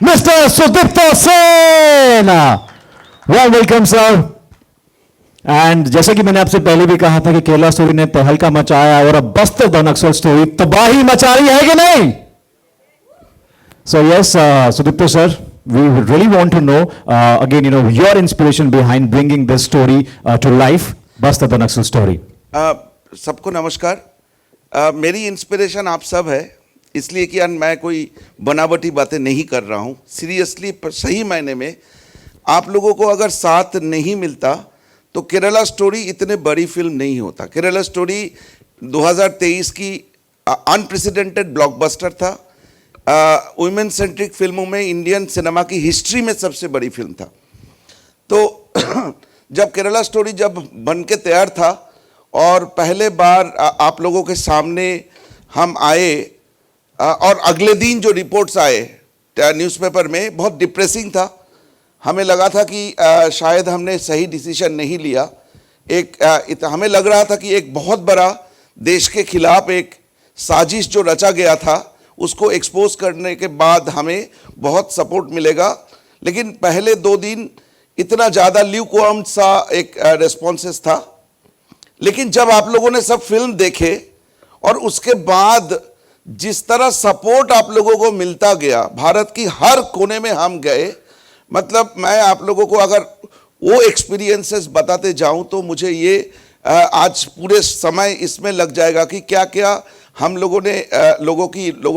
Mr. Sudipta Sen. Well, welcome, sir. And जैसे कि मैंने आपसे पहले भी कहा था कि केरला स्टोरी ने तहलका मचाया और अब बस्तर द नक्सल स्टोरी तबाही मचा रही है कि नहीं? So yes, Sudipta sir, we would really want to know again, your inspiration behind bringing this story to life, Basta the Naxal story. सबको नमस्कार। मेरी इंस्पिरेशन आप सब है, इसलिए कि मैं कोई बनावटी बातें नहीं कर रहा हूँ। सीरियसली सही मायने में आप लोगों को अगर साथ नहीं मिलता तो केरला स्टोरी इतने बड़ी फिल्म नहीं होता। केरला स्टोरी 2023 की अनप्रेसिडेंटेड ब्लॉकबस्टर था। वुमेन सेंट्रिक फिल्मों में इंडियन सिनेमा की हिस्ट्री में सबसे बड़ी फिल्म था। तो जब केरला स्टोरी जब बन के तैयार था और पहले बार आप लोगों के सामने हम आए और अगले दिन जो रिपोर्ट्स आए न्यूज़पेपर में बहुत डिप्रेसिंग था। हमें लगा था कि शायद हमने सही डिसीजन नहीं लिया। हमें लग रहा था कि एक बहुत बड़ा देश के खिलाफ एक साजिश जो रचा गया था उसको एक्सपोज करने के बाद हमें बहुत सपोर्ट मिलेगा। लेकिन पहले 2 दिन इतना ज़्यादा ल्यूकवार्म सा एक रिस्पॉन्सेस था। लेकिन जब आप लोगों ने सब फिल्म देखे और उसके बाद जिस तरह सपोर्ट आप लोगों को मिलता गया, भारत की हर कोने में हम गए, मतलब मैं आप लोगों को अगर वो एक्सपीरियंसेस बताते जाऊं तो मुझे ये आज पूरे समय इसमें लग जाएगा कि क्या क्या हम लोगों ने लोगों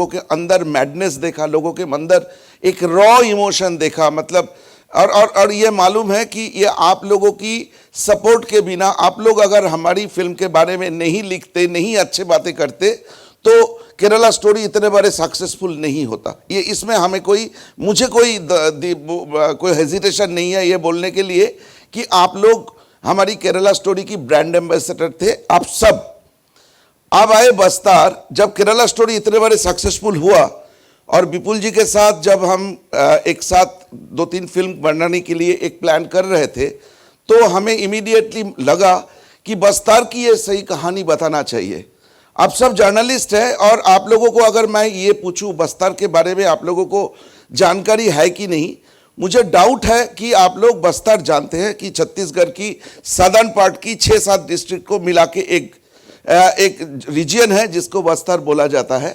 के अंदर मैडनेस देखा, लोगों के अंदर एक रॉ इमोशन देखा। मतलब और ये मालूम है कि ये आप लोगों की सपोर्ट के बिना, आप लोग अगर हमारी फिल्म के बारे में नहीं लिखते, नहीं अच्छे बातें करते तो केरला स्टोरी इतने बड़े सक्सेसफुल नहीं होता। ये इसमें हमें मुझे कोई हेजिटेशन नहीं है ये बोलने के लिए कि आप लोग हमारी केरला स्टोरी की ब्रांड एम्बेसडर थे। आप सब अब आए बस्तर। जब केरला स्टोरी इतने बड़े सक्सेसफुल हुआ और विपुल जी के साथ जब हम एक साथ 2-3 फिल्म बनाने के लिए एक प्लान कर रहे थे तो हमें इमीडिएटली लगा कि बस्तर की ये सही कहानी बताना चाहिए। आप सब जर्नलिस्ट हैं और आप लोगों को अगर मैं ये पूछूं बस्तर के बारे में आप लोगों को जानकारी है कि नहीं, मुझे डाउट है कि आप लोग बस्तर जानते हैं कि छत्तीसगढ़ की सदर्न पार्ट की 6-7 डिस्ट्रिक्ट को मिला के एक रीजन है जिसको बस्तर बोला जाता है।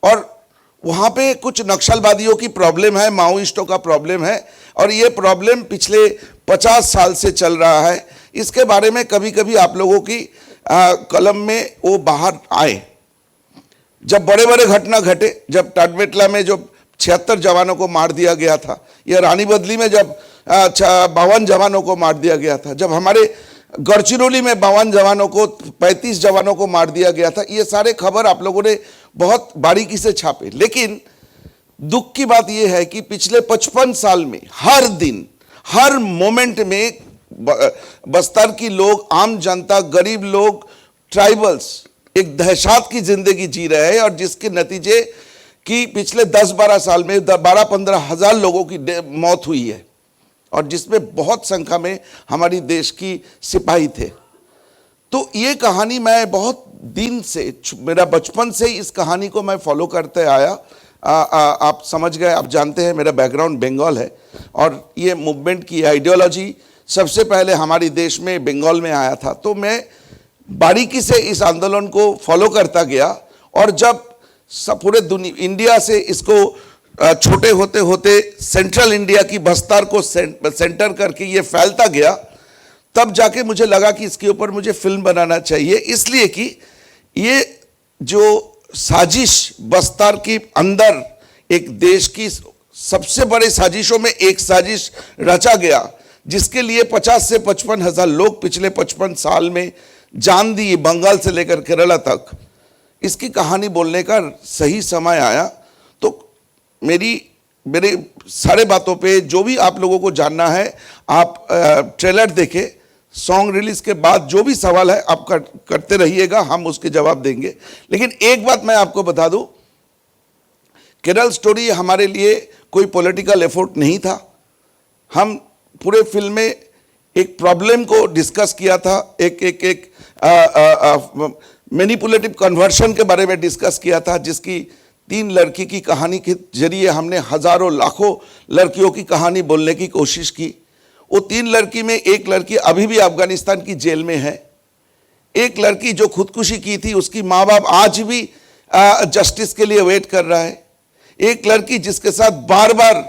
और वहाँ पे कुछ नक्सलवादियों की प्रॉब्लम है, माओइस्टों का प्रॉब्लम है और ये प्रॉब्लम पिछले 50 साल से चल रहा है। इसके बारे में कभी कभी आप लोगों की कलम में वो बाहर आए। जब बड़े बड़े घटना घटे, जब टाटमेटला में जो 76 जवानों को मार दिया गया था, या रानी बदली में जब 52 जवानों को मार दिया गया था, जब हमारे गढ़चिरौली में 52 जवानों को 35 जवानों को मार दिया गया था, ये सारे खबर आप लोगों ने बहुत बारीकी से छापे। लेकिन दुख की बात यह है कि पिछले 55 साल में हर दिन हर मोमेंट में बस्तर की लोग, आम जनता, गरीब लोग, ट्राइबल्स एक दहशत की जिंदगी जी रहे हैं और जिसके नतीजे कि पिछले 10-12 साल में 12-15 हज़ार लोगों की मौत हुई है और जिसमें बहुत संख्या में हमारी देश की सिपाही थे। तो ये कहानी मैं बहुत दिन से, मेरा बचपन से इस कहानी को मैं फॉलो करते आया। आप समझ गए, आप जानते हैं मेरा बैकग्राउंड बंगाल है और ये मूवमेंट की आइडियोलॉजी सबसे पहले हमारी देश में बंगाल में आया था। तो मैं बारीकी से इस आंदोलन को फॉलो करता गया और जब पूरे इंडिया से इसको छोटे होते होते सेंट्रल इंडिया की बस्तर को सेंटर करके ये फैलता गया, तब जाके मुझे लगा कि इसके ऊपर मुझे फिल्म बनाना चाहिए। इसलिए कि ये जो साजिश बस्तर के अंदर एक देश की सबसे बड़े साजिशों में एक साजिश रचा गया जिसके लिए 50 से 55 हज़ार लोग पिछले 55 साल में जान दी, बंगाल से लेकर केरला तक। इसकी कहानी बोलने का सही समय आया। तो मेरे सारे बातों पे जो भी आप लोगों को जानना है, आप ट्रेलर देखें, सॉन्ग रिलीज के बाद जो भी सवाल है आप करते रहिएगा, हम उसके जवाब देंगे। लेकिन एक बात मैं आपको बता दूं, केरला स्टोरी हमारे लिए कोई पॉलिटिकल एफर्ट नहीं था। हम पूरे फिल्म में एक प्रॉब्लम को डिस्कस किया था, एक मैनिपुलेटिव कन्वर्शन के बारे में डिस्कस किया था जिसकी तीन लड़की की कहानी के जरिए हमने हजारों लाखों लड़कियों की कहानी बोलने की कोशिश की। वो तीन लड़की में एक लड़की अभी भी अफगानिस्तान की जेल में है। एक लड़की जो खुदकुशी की थी उसकी माँ बाप आज भी जस्टिस के लिए वेट कर रहा है। एक लड़की जिसके साथ बार बार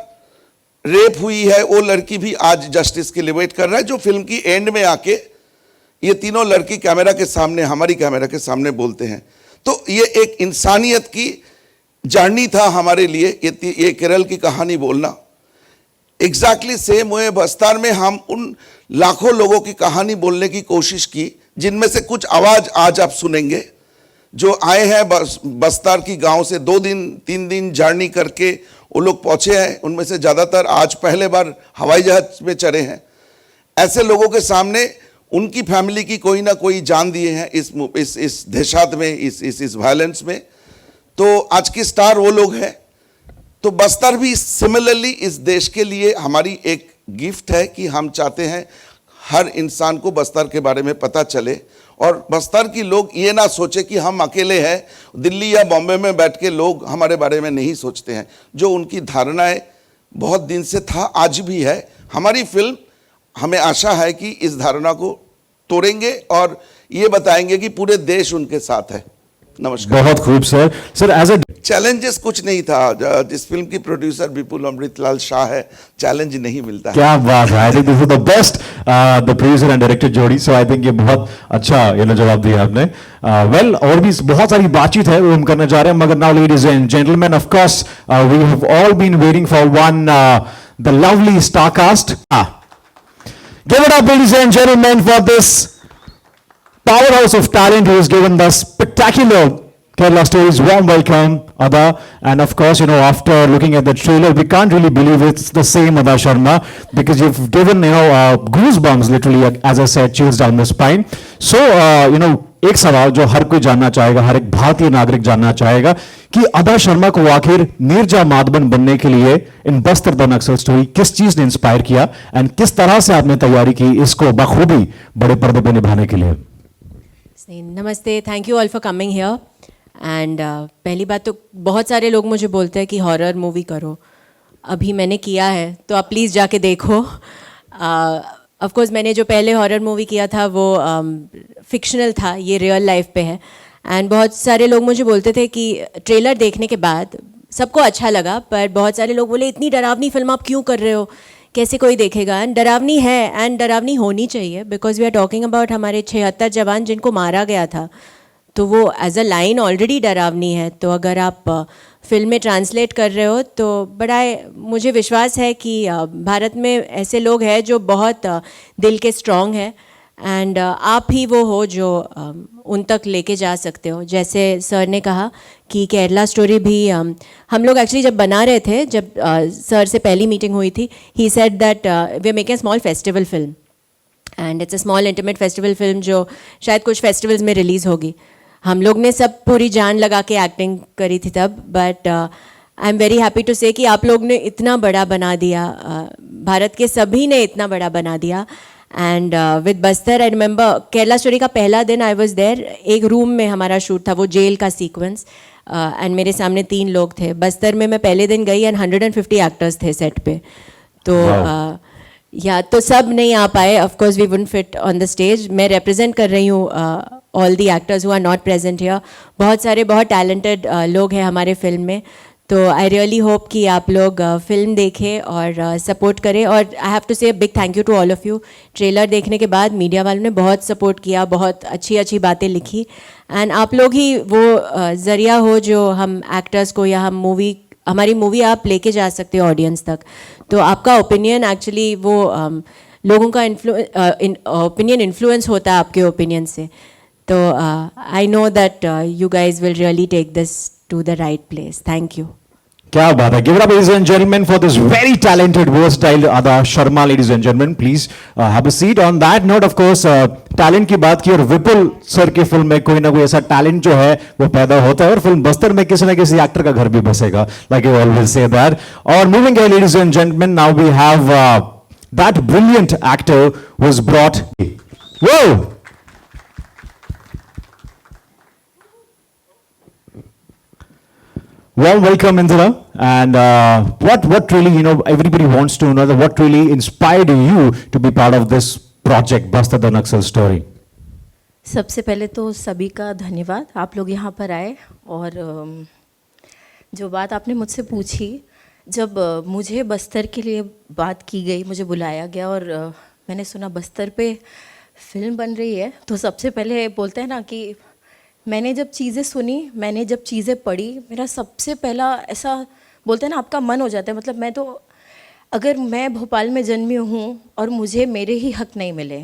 रेप हुई है, वो लड़की भी आज जस्टिस के लिए वेट कर रहा है, जो फिल्म की एंड में आके ये तीनों लड़की कैमरा के सामने, हमारी कैमरा के सामने बोलते हैं। तो ये एक इंसानियत की जर्नी था हमारे लिए, ये केरल की कहानी बोलना। एग्जैक्टली सेम वे बस्तर में हम उन लाखों लोगों की कहानी बोलने की कोशिश की, जिनमें से कुछ आवाज आज आप सुनेंगे, जो आए हैं बस्तर की गांव से 2 दिन 3 दिन जर्नी करके वो लोग पहुंचे हैं। उनमें से ज़्यादातर आज पहले बार हवाई जहाज में चढ़े हैं। ऐसे लोगों के सामने उनकी फैमिली की कोई ना कोई जान दिए हैं इस दहशत में, इस वायलेंस में। तो आज की स्टार वो लोग हैं। तो बस्तर भी सिमिलरली इस देश के लिए हमारी एक गिफ्ट है कि हम चाहते हैं हर इंसान को बस्तर के बारे में पता चले, और बस्तर की लोग ये ना सोचे कि हम अकेले हैं। दिल्ली या बॉम्बे में बैठ के लोग हमारे बारे में नहीं सोचते हैं। जो उनकी धारणाएं बहुत दिन से था, आज भी है। हमारी फिल्म, हमें आशा है कि इस धारणा को तोड़ेंगे और ये बताएंगे कि पूरे देश उनके साथ है। नमस्कार। बहुत खूब sir. Sir as a challenges कुछ नहीं था। जिस फिल्म की प्रोड्यूसर विपुल अमृतलाल शाह है, चैलेंज नहीं मिलता है। क्या बात है। I think this is the best the producer and director जोड़ी। सो आई थिंक ये बहुत अच्छा जवाब दिया आपने। वेल और भी बहुत सारी बातचीत है वो हम करना चाह रहे हैं, मगर now ladies and gentleman, of course we have all been waiting for one the lovely star cast. Give it up ladies and gentleman for this powerhouse of talent who has given the spectacular Kerala Stories. Warm welcome, Ada. And of course, after looking at the trailer, we can't really believe it's the same Ada Sharma, because you've given, goosebumps, literally, as I said, chills down the spine. So, एक सवाल जो हर कोई जानना चाहेगा, हर एक भारतीय नागरिक जानना चाहेगा कि अदा शर्मा को आखिर नीरजा माधवन बनने के लिए इन बस्तर द नक्सल स्टोरी किस चीज ने इंस्पायर किया, एंड किस तरह से आपने तैयारी की इसको बखूबी बड़े पर्दे पर निभाने के लिए? नमस्ते, thank you all for coming here. And पहली बात तो बहुत सारे लोग मुझे बोलते हैं कि हॉरर मूवी करो, अभी मैंने किया है तो आप प्लीज़ जाके देखो। ऑफ कोर्स मैंने जो पहले हॉरर मूवी किया था वो फिक्शनल था, ये रियल लाइफ पे है। एंड बहुत सारे लोग मुझे बोलते थे कि ट्रेलर देखने के बाद सबको अच्छा लगा, पर बहुत सारे लोग बोले इतनी डरावनी फिल्म आप क्यों कर रहे हो, कैसे कोई देखेगा। एंड डरावनी है, एंड डरावनी होनी चाहिए, because we are talking about हमारे 76 जवान जिनको मारा गया था, तो वो एज अ लाइन ऑलरेडी डरावनी है। तो अगर आप फिल्म में ट्रांसलेट कर रहे हो तो बड़ा मुझे विश्वास है कि भारत में ऐसे लोग हैं जो बहुत दिल के स्ट्रॉन्ग हैं, एंड आप ही वो हो जो उन तक लेके जा सकते हो। जैसे सर ने कहा कि केरला स्टोरी भी हम लोग एक्चुअली जब बना रहे थे, जब सर से पहली मीटिंग हुई थी, he said that we are making a small festival film, and it's a small intimate festival film जो शायद कुछ फेस्टिवल्स में रिलीज़ होगी। हम लोग ने सब पूरी जान लगा के एक्टिंग करी थी तब, but I am very happy to say कि आप लोग ने इतना बड़ा बना दिया, भारत के सभी ने इतना बड़ा बना दिया। And with Bastar, I remember Kerala story का पहला दिन आई वॉज देयर, एक रूम में हमारा शूट था, वो जेल का सीक्वेंस, एंड मेरे सामने 3 लोग थे। बस्तर में मैं पहले दिन गई एंड 150 एक्टर्स थे सेट पे, तो या तो सब नहीं आ पाए, of course we wouldn't fit on the stage. मैं रिप्रेजेंट कर रही हूँ all the actors who are not present here. बहुत सारे बहुत टैलेंटेड लोग हैं हमारे फिल्म में, तो आई रियली होप कि आप लोग फिल्म देखें और सपोर्ट करें। और I have to say big thank you to all of you. Trailer देखने के बाद मीडिया वालों ने बहुत सपोर्ट किया, बहुत अच्छी अच्छी बातें लिखी, एंड आप लोग ही वो ज़रिया हो जो हम एक्टर्स को या हमारी मूवी आप लेके जा सकते हो ऑडियंस तक। तो आपका ओपिनियन एक्चुअली वो लोगों का ओपिनियन इन्फ्लुएंस होता है आपके ओपिनियन से। तो I know that you guys will really take this to the right place. Thank you. क्या बात है। Give it up, ladies and gentlemen, for this very talented, versatile Ada Sharma, ladies and gentlemen. Please have a seat. On that note, of course, talent की बात की, और विपुल sir की film में कोई ना कोई ऐसा टैलेंट जो है वो पैदा होता है, और फिल्म बस्तर में किसी ना किसी एक्टर का घर भी बसेगा, like you always say that. और moving ahead, ladies and gentlemen, now we have that brilliant actor who was brought. Whoa! Well, welcome, Indira. And what really, everybody wants to know that what really inspired you to be part of this project, Basta the Naxal story? सबसे पहले तो सभी का धन्यवाद, आप लोग यहाँ पर आए और जो बात आपने मुझसे पूछी, जब मुझे बस्तर के लिए बात की गई, मुझे बुलाया गया और मैंने सुना बस्तर पे फिल्म बन रही है, तो सबसे पहले बोलते हैं ना कि मैंने जब चीज़ें सुनी, मैंने जब चीज़ें पढ़ी, मेरा सबसे पहला ऐसा बोलते हैं ना आपका मन हो जाता है, मतलब मैं तो अगर मैं भोपाल में जन्मी हूँ और मुझे मेरे ही हक नहीं मिले,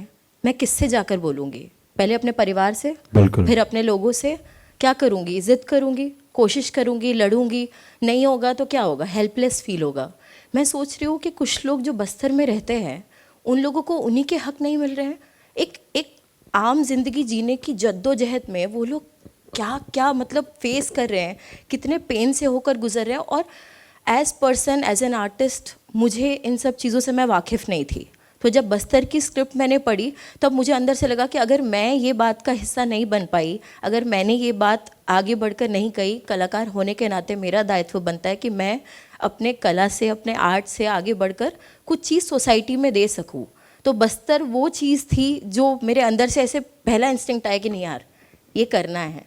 मैं किससे जाकर बोलूँगी? पहले अपने परिवार से, बिल्कुल। फिर अपने लोगों से। क्या करूँगी? ज़िद करूँगी, कोशिश करूँगी, लड़ूंगी, नहीं होगा तो क्या होगा? हेल्पलेस फील होगा। मैं सोच रही हूँ कि कुछ लोग जो बस्तर में रहते हैं, उन लोगों को उन्हीं के हक नहीं मिल रहे हैं। एक आम जिंदगी जीने की जद्दोजहद में वो लोग क्या क्या मतलब फेस कर रहे हैं, कितने पेन से होकर गुजर रहे हैं। और as person, as an artist, मुझे इन सब चीज़ों से मैं वाकिफ़ नहीं थी। तो जब बस्तर की स्क्रिप्ट मैंने पढ़ी, तब मुझे अंदर से लगा कि अगर मैं ये बात का हिस्सा नहीं बन पाई, अगर मैंने ये बात आगे बढ़कर नहीं कही, कलाकार होने के नाते मेरा दायित्व बनता है कि मैं अपने कला से, अपने आर्ट से आगे बढ़कर कुछ चीज़ सोसाइटी में दे सकूँ। तो बस्तर वो चीज़ थी जो मेरे अंदर से ऐसे पहला इंस्टिंक्ट आया कि नहीं यार, ये करना है।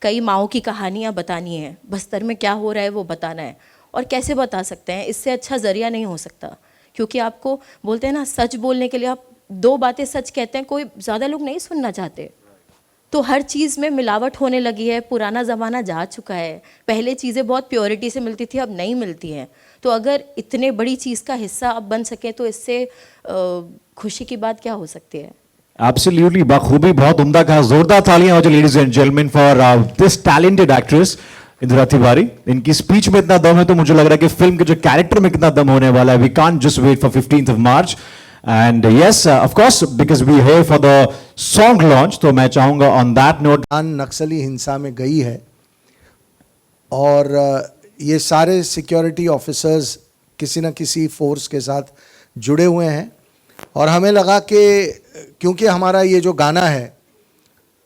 कई माओं की कहानियाँ बतानी है, बस्तर में क्या हो रहा है वो बताना है। और कैसे बता सकते हैं? इससे अच्छा ज़रिया नहीं हो सकता, क्योंकि आपको बोलते हैं ना, सच बोलने के लिए आप दो बातें सच कहते हैं, कोई ज़्यादा लोग नहीं सुनना चाहते। तो हर चीज़ में मिलावट होने लगी है, पुराना ज़माना जा चुका है। पहले चीज़ें बहुत प्योरिटी से मिलती थी, अब नहीं मिलती हैं। तो अगर इतने बड़ी चीज़ का हिस्सा अब बन सके तो इससे खुशी की बात क्या हो सकती है? Absolutely, बखूबी, बहुत उम्दा कहा, जोरदार तालियां हो जाए ladies and gentlemen for this talented actress Indira Tiwari. इनकी स्पीच में इतना दम है तो मुझे लग रहा है कि फिल्म के जो कैरेक्टर में कितना दम होने वाला है। We can't just wait for 15th of March. And yes, of course, because we here for the song launch, तो मैं चाहूंगा on that note, नक्सली हिंसा में गई है और ये सारे सिक्योरिटी ऑफिसर्स किसी न किसी फोर्स के साथ जुड़े हुए हैं। और हमें लगा कि क्योंकि हमारा ये जो गाना है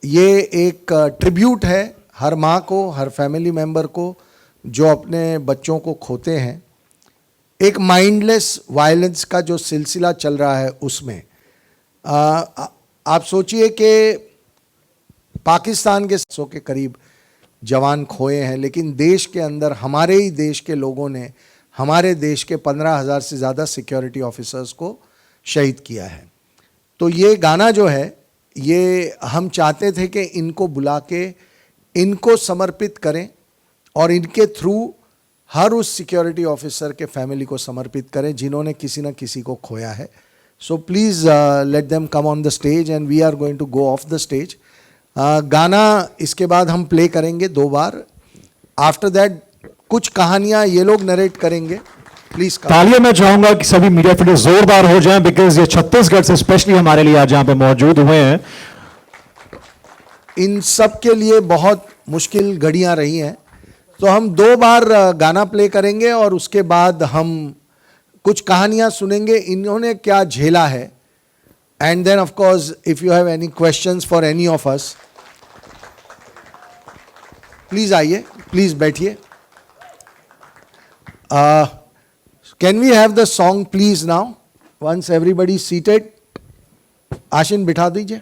ये एक ट्रिब्यूट है हर माँ को, हर फैमिली मेम्बर को जो अपने बच्चों को खोते हैं, एक माइंडलेस वायलेंस का जो सिलसिला चल रहा है उसमें आप सोचिए कि पाकिस्तान के 100 के करीब जवान खोए हैं, लेकिन देश के अंदर हमारे ही देश के लोगों ने हमारे देश के 15,000 से ज़्यादा सिक्योरिटी ऑफिसर्स को शहीद किया है। तो ये गाना जो है ये हम चाहते थे कि इनको बुला के इनको समर्पित करें और इनके थ्रू हर उस सिक्योरिटी ऑफिसर के फैमिली को समर्पित करें जिन्होंने किसी न किसी को खोया है। So please let them come on the stage and we are going to go off the stage. गाना इसके बाद हम प्ले करेंगे 2 बार। आफ्टर दैट कुछ कहानियाँ ये लोग नरेट करेंगे। प्लीज तालियां मैं चाहूंगा कि सभी मीडिया फिगर जोरदार हो जाएं, बिकॉज ये छत्तीसगढ़ से स्पेशली हमारे लिए आज यहाँ पे मौजूद हुए हैं। इन सब के लिए बहुत मुश्किल घड़ियां रही हैं, तो हम 2 बार गाना प्ले करेंगे और उसके बाद हम कुछ कहानियां सुनेंगे इन्होंने क्या झेला है। And then of course if you have any questions for any of us, please आइए, प्लीज बैठिए। Can we have the song please now once everybody seated. आशिन बिठा दीजिए।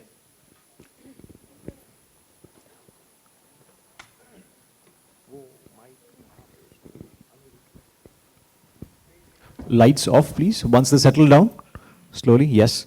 Lights off, please. Once they settle down, slowly. Yes.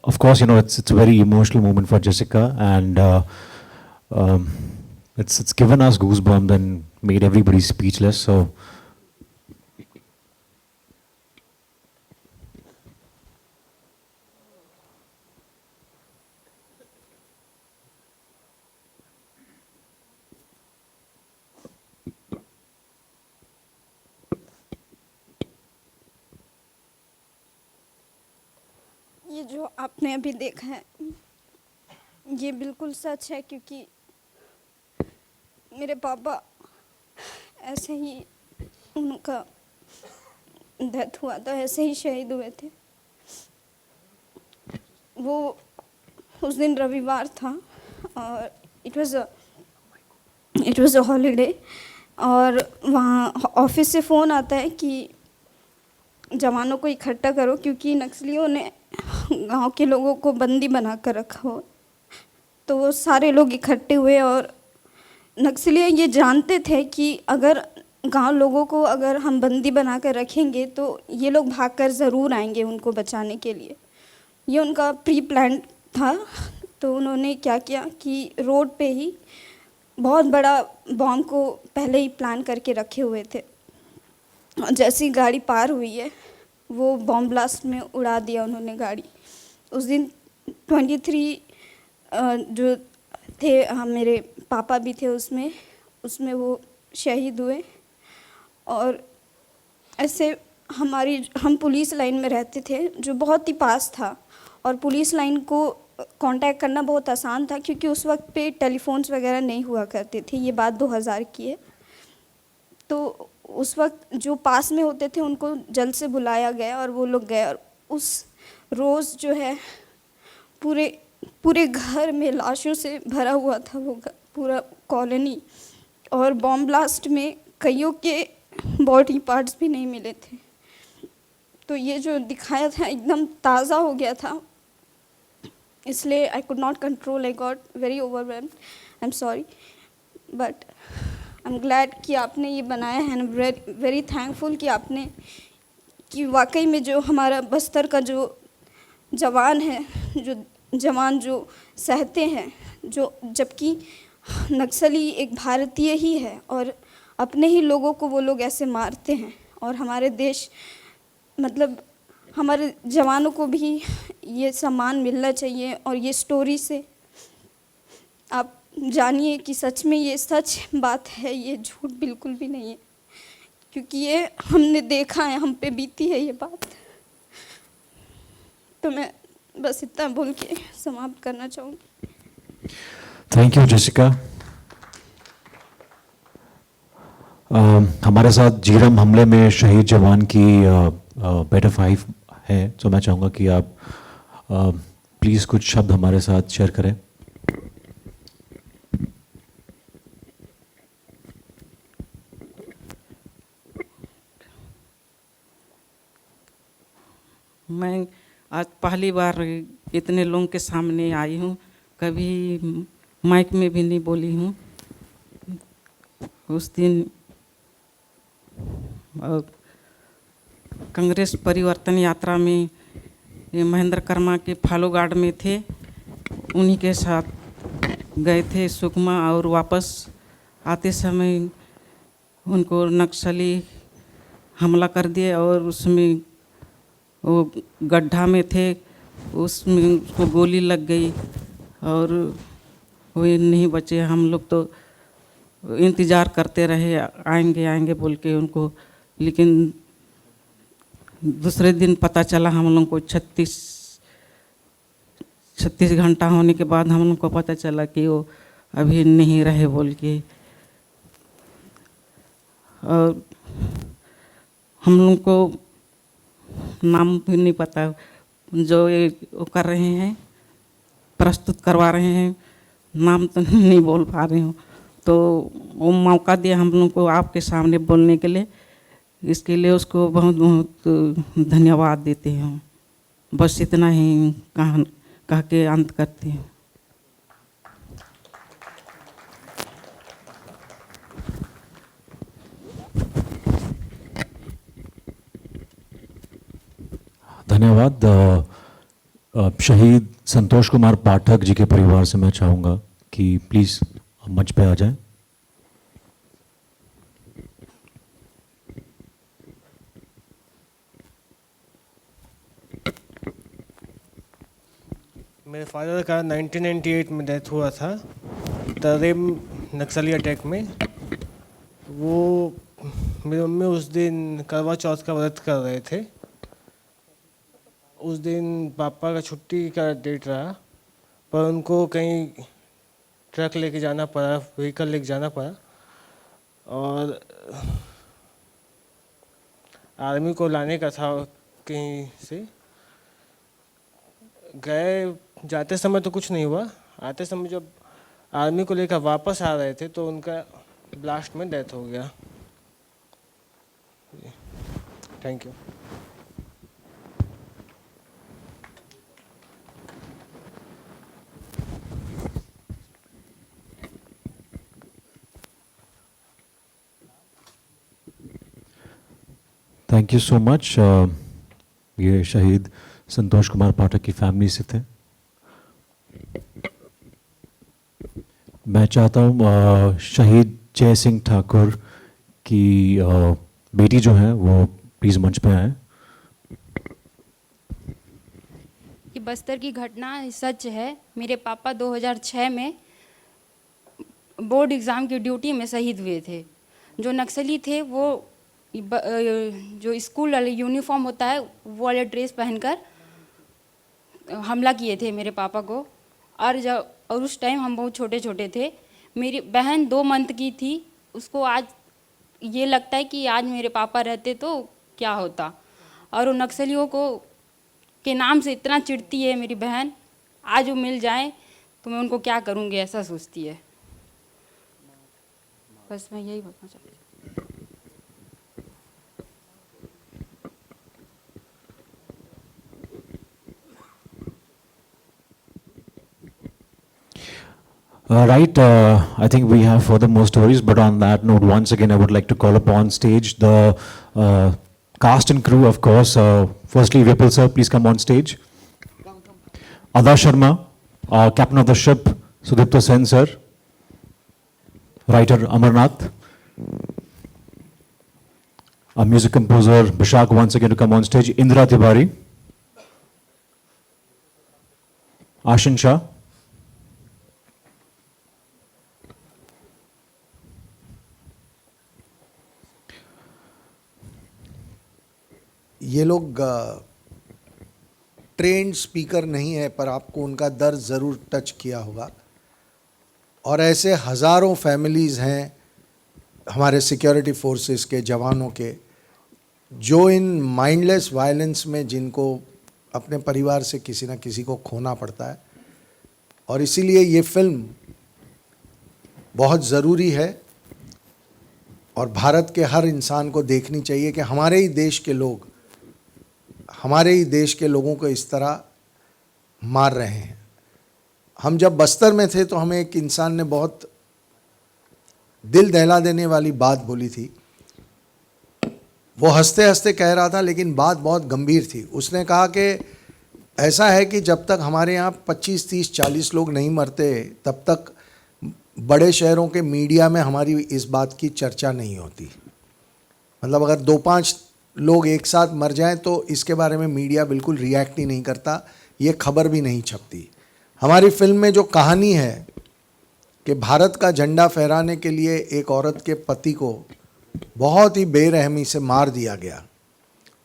Of of course, you know, it's a very emotional moment for Jessica, and it's given us goosebumps and made everybody speechless. So. ये जो आपने अभी देखा है ये बिल्कुल सच है, क्योंकि मेरे पापा ऐसे ही उनका डेथ हुआ था, ऐसे ही शहीद हुए थे। वो उस दिन रविवार था और इट वाज अ हॉलीडे, और वहाँ ऑफिस से फ़ोन आता है कि जवानों को इकट्ठा करो क्योंकि नक्सलियों ने गांव के लोगों को बंदी बना कर रखा हो। तो वो सारे लोग इकट्ठे हुए और नक्सली ये जानते थे कि अगर गांव लोगों को अगर हम बंदी बना कर रखेंगे तो ये लोग भागकर ज़रूर आएंगे उनको बचाने के लिए। ये उनका प्री प्लान था। तो उन्होंने क्या किया कि रोड पे ही बहुत बड़ा बॉम्ब को पहले ही प्लान करके रखे हुए थे। जैसी गाड़ी पार हुई है वो बॉम्ब ब्लास्ट में उड़ा दिया उन्होंने गाड़ी। उस दिन 23 जो थे मेरे पापा भी थे उसमें वो शहीद हुए। और ऐसे हम पुलिस लाइन में रहते थे जो बहुत ही पास था, और पुलिस लाइन को कांटेक्ट करना बहुत आसान था क्योंकि उस वक्त पे टेलीफोन्स वगैरह नहीं हुआ करते थे। ये बात 2000 की है। तो उस वक्त जो पास में होते थे उनको जल्द से बुलाया गया और वो लोग गए, और उस रोज़ जो है पूरे घर में लाशों से भरा हुआ था वो पूरा कॉलोनी। और बॉम्ब ब्लास्ट में कईयों के बॉडी पार्ट्स भी नहीं मिले थे। तो ये जो दिखाया था एकदम ताज़ा हो गया था, इसलिए I could not control, I got very overwhelmed. I am sorry, but I am glad कि आपने ये बनाया है। आई एम वेरी थैंकफुल कि वाकई में जो हमारा बस्तर का जो जवान है, जो सहते हैं, जो जबकि नक्सली एक भारतीय ही है और अपने ही लोगों को वो लोग ऐसे मारते हैं। और हमारे देश मतलब हमारे जवानों को भी ये सम्मान मिलना चाहिए। और ये स्टोरी से आप जानिए कि सच में ये सच बात है, ये झूठ बिल्कुल भी नहीं है, क्योंकि ये हमने देखा है, हम पे बीती है ये बात। तो मैं बस इतना बोल के समाप्त करना चाहूँगी। Thank you Jessica. हमारे साथ जीरम हमले में शहीद जवान की बेटा 5 है, तो मैं चाहूँगा कि आप प्लीज़ कुछ शब्द हमारे साथ शेयर करें। मैं आज पहली बार इतने लोगों के सामने आई हूँ, कभी माइक में भी नहीं बोली हूँ। उस दिन कांग्रेस परिवर्तन यात्रा में ये महेंद्र कर्मा के फॉलो गार्ड में थे, उन्हीं के साथ गए थे सुकमा, और वापस आते समय उनको नक्सली हमला कर दिए और उसमें वो गड्ढा में थे, उसमें उसको गोली लग गई और वो नहीं बचे। हम लोग तो इंतज़ार करते रहे आएंगे बोल के उनको, लेकिन दूसरे दिन पता चला हम लोग को 36 घंटा होने के बाद हम लोग को पता चला कि वो अभी नहीं रहे बोल के। और हम लोग को नाम भी नहीं पता, जो ये वो कर रहे हैं, प्रस्तुत करवा रहे हैं, नाम तो नहीं बोल पा रही हूँ। तो वो मौका दिया हम लोग को आपके सामने बोलने के लिए, इसके लिए उसको बहुत बहुत धन्यवाद देते हैं। बस इतना ही कह के अंत करते हैं। धन्यवाद। शहीद संतोष कुमार पाठक जी के परिवार से मैं चाहूँगा कि प्लीज़ मंच पे आ जाएं। मेरे फादर का 1998 में डेथ हुआ था तरेम नक्सली अटैक में। वो मेरी मम्मी उस दिन करवा चौथ का व्रत कर रहे थे। उस दिन पापा का छुट्टी का डेट रहा, पर उनको कहीं ट्रक लेके जाना पड़ा, व्हीकल लेके जाना पड़ा, और आर्मी को लाने का था कहीं से। गए, जाते समय तो कुछ नहीं हुआ, आते समय जब आर्मी को लेकर वापस आ रहे थे तो उनका ब्लास्ट में डेथ हो गया। Thank you. Thank you so much. ये शहीद संतोष कुमार पाठक की फैमिली से थे। मैं चाहता हूँ शहीद जय सिंह ठाकुर की बेटी जो है वो प्लीज़ मंच पे आए। कि बस्तर की घटना सच है। मेरे पापा 2006 में बोर्ड एग्ज़ाम की ड्यूटी में शहीद हुए थे। जो नक्सली थे वो जो स्कूल वाले यूनिफॉर्म होता है वो वाले ड्रेस पहनकर हमला किए थे मेरे पापा को। और उस टाइम हम बहुत छोटे छोटे थे। मेरी बहन 2 मंथ की थी। उसको आज ये लगता है कि आज मेरे पापा रहते तो क्या होता। और वो नक्सलियों को के नाम से इतना चिढ़ती है मेरी बहन। आज वो मिल जाए तो मैं उनको क्या करूँगी ऐसा सोचती है। बस मैं यही बोलना चाहती हूँ। Right, I think we have further more stories, but on that note, once again, I would like to call upon stage the cast and crew, of course. Firstly, Vipul sir, please come on stage. Ada Sharma, captain of the ship, Sudipta Sen sir. Writer Amarnath. A music composer, Bishak, once again to come on stage. Indra Tiwari. Ashin Shah. ये लोग trend speaker नहीं है, पर आपको उनका दर्द ज़रूर touch किया होगा। और ऐसे हज़ारों फैमिलीज़ हैं हमारे सिक्योरिटी फोर्सेस के जवानों के, जो इन माइंडलेस वायलेंस में जिनको अपने परिवार से किसी न किसी को खोना पड़ता है। और इसीलिए ये फिल्म बहुत ज़रूरी है और भारत के हर इंसान को देखनी चाहिए कि हमारे ही देश के लोग हमारे ही देश के लोगों को इस तरह मार रहे हैं। हम जब बस्तर में थे तो हमें एक इंसान ने बहुत दिल दहला देने वाली बात बोली थी। वो हंसते हंसते कह रहा था, लेकिन बात बहुत गंभीर थी। उसने कहा कि ऐसा है कि जब तक हमारे यहाँ 25, 30, 40 लोग नहीं मरते, तब तक बड़े शहरों के मीडिया में हमारी इस बात की चर्चा नहीं होती। मतलब अगर 2-5 लोग एक साथ मर जाएं तो इसके बारे में मीडिया बिल्कुल रिएक्ट ही नहीं करता, ये खबर भी नहीं छपती। हमारी फिल्म में जो कहानी है कि भारत का झंडा फहराने के लिए एक औरत के पति को बहुत ही बेरहमी से मार दिया गया,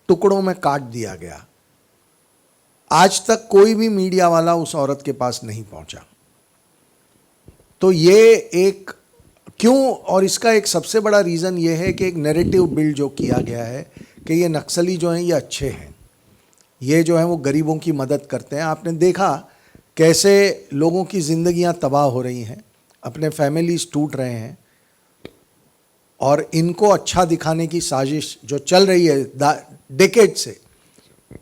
टुकड़ों में काट दिया गया। आज तक कोई भी मीडिया वाला उस औरत के पास नहीं पहुंचा। तो ये एक क्यों, और इसका एक सबसे बड़ा रीज़न ये है कि एक नैरेटिव बिल्ड जो किया गया है कि ये नक्सली जो हैं ये अच्छे हैं, ये जो हैं वो गरीबों की मदद करते हैं। आपने देखा कैसे लोगों की ज़िंदगियां तबाह हो रही हैं, अपने फैमिलीज टूट रहे हैं, और इनको अच्छा दिखाने की साजिश जो चल रही है डेकेड से,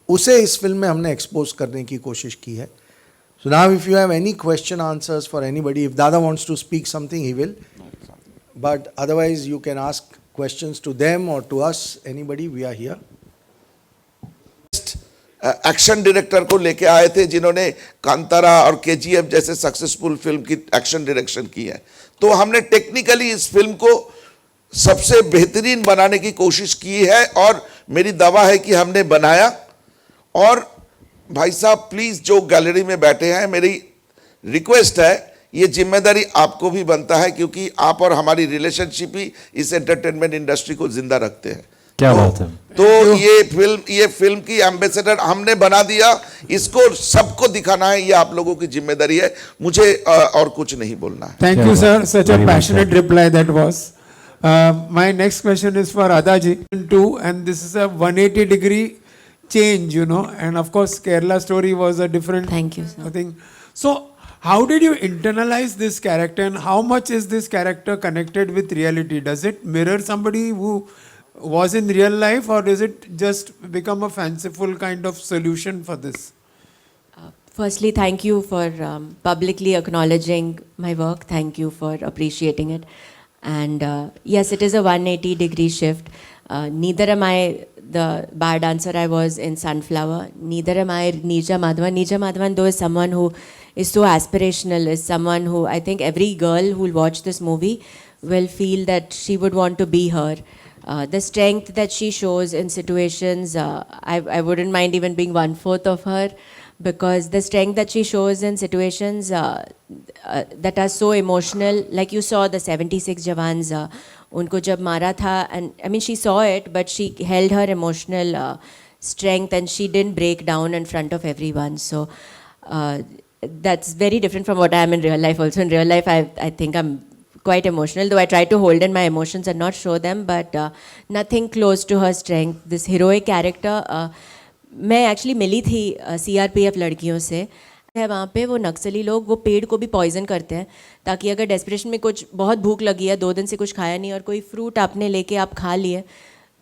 उसे इस फिल्म में हमने एक्सपोज करने की कोशिश की है। So now if you have any question answers for anybody, if Dada wants to speak something, he will. But otherwise you can ask questions to them or to us, anybody, we are here. Action director को लेके आए थे जिन्होंने कांतारा और KGF जैसे successful film की action direction की है। तो हमने टेक्निकली इस फिल्म को सबसे बेहतरीन बनाने की कोशिश की है और मेरी दावा है कि हमने बनाया। और भाई साहब प्लीज जो गैलरी में बैठे हैं, मेरी रिक्वेस्ट है, ये जिम्मेदारी आपको भी बनता है क्योंकि आप और हमारी रिलेशनशिप ही इस एंटरटेनमेंट इंडस्ट्री को जिंदा रखते हैं। क्या बात है। तो ये फिल्म की एम्बेसडर हमने बना दिया, इसको सबको दिखाना है, ये आप लोगों की जिम्मेदारी है, मुझे और कुछ नहीं बोलना है। Thank you, sir. Such a passionate reply that was. My next question is for Adaji too, and this is a 180-degree change, you know, and of course, Kerala story was a different Thank you, sir. thing. So, how did you internalize this character, and how much is this character connected with reality? Does it mirror somebody who was in real life, or does it just become a fanciful kind of solution for this? Firstly, thank you for publicly acknowledging my work. Thank you for appreciating it. And yes, it is a 180-degree shift. Neither am I the bar dancer I was in Sunflower. Neither am I Neerja Madhavan. Neerja Madhavan, though, is someone who is so aspirational, is someone who I think every girl who will watch this movie will feel that she would want to be her. The strength that she shows in situations, I wouldn't mind even being 1/4 of her, because the strength that she shows in situations that are so emotional, like you saw the 76 Jawans, unko jab mara tha, and I mean she saw it, but she held her emotional strength and she didn't break down in front of everyone. So that's very different from what I am in real life. Also in real life, I think I'm quite emotional, though I try to hold in my emotions and not show them, but nothing close to her strength. This heroic character, मैं actually मिली थी CRPF लड़कियों से है, वहाँ पे वो नक्सली लोग वो पेड़ को भी पॉइजन करते हैं ताकि अगर डेस्परेशन में कुछ बहुत भूख लगी है, 2 दिन से कुछ खाया नहीं और कोई फ्रूट आपने लेके आप खा लिए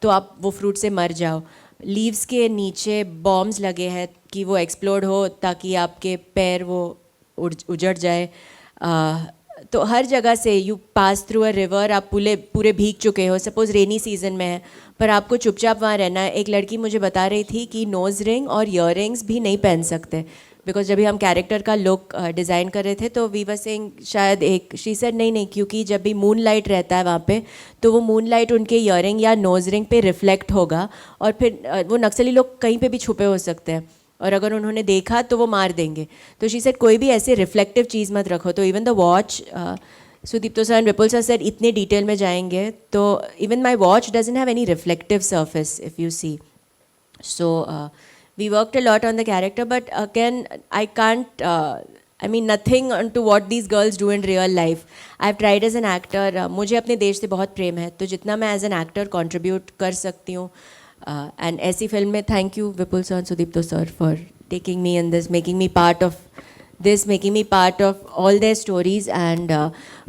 तो आप वो फ्रूट से मर जाओ। लीव्स के नीचे बॉम्ब्स लगे हैं कि वो एक्सप्लोड हो ताकि आपके पैर वो उजड़ जाए। तो हर जगह से you pass through a river, आप पूरे भीग चुके हो, सपोज़ रेनी सीजन में है पर आपको चुपचाप वहाँ रहना है। एक लड़की मुझे बता रही थी कि नोज़ रिंग और ईयर रिंग्स भी नहीं पहन सकते, बिकॉज जब भी हम कैरेक्टर का लुक डिज़ाइन कर रहे थे तो वी वर सेइंग शायद एक शी सेड नहीं क्योंकि जब भी मून लाइट रहता है वहाँ पे तो वो मून लाइट उनके ईयर रिंग या नोज़ रिंग पे रिफ्लेक्ट होगा और फिर वो नक्सली लोग कहीं पे भी छुपे हो सकते हैं और अगर उन्होंने देखा तो वो मार देंगे। तो शी सेड कोई भी ऐसे रिफ्लेक्टिव चीज़ मत रखो। तो even the watch, Sudipto sir and Vipul sir इतने डिटेल में जाएंगे तो even my watch doesn't have any reflective surface if you see. So we worked a lot on the character, but again I can't I mean nothing to what these girls do in real life. I've tried as an actor, मुझे अपने देश से बहुत प्रेम है तो जितना मैं as an actor contribute कर सकती हूँ and ऐसी फिल्म में thank you Vipul sir, Sudipto sir for taking me in this, making me part of this, making me part of all their stories. And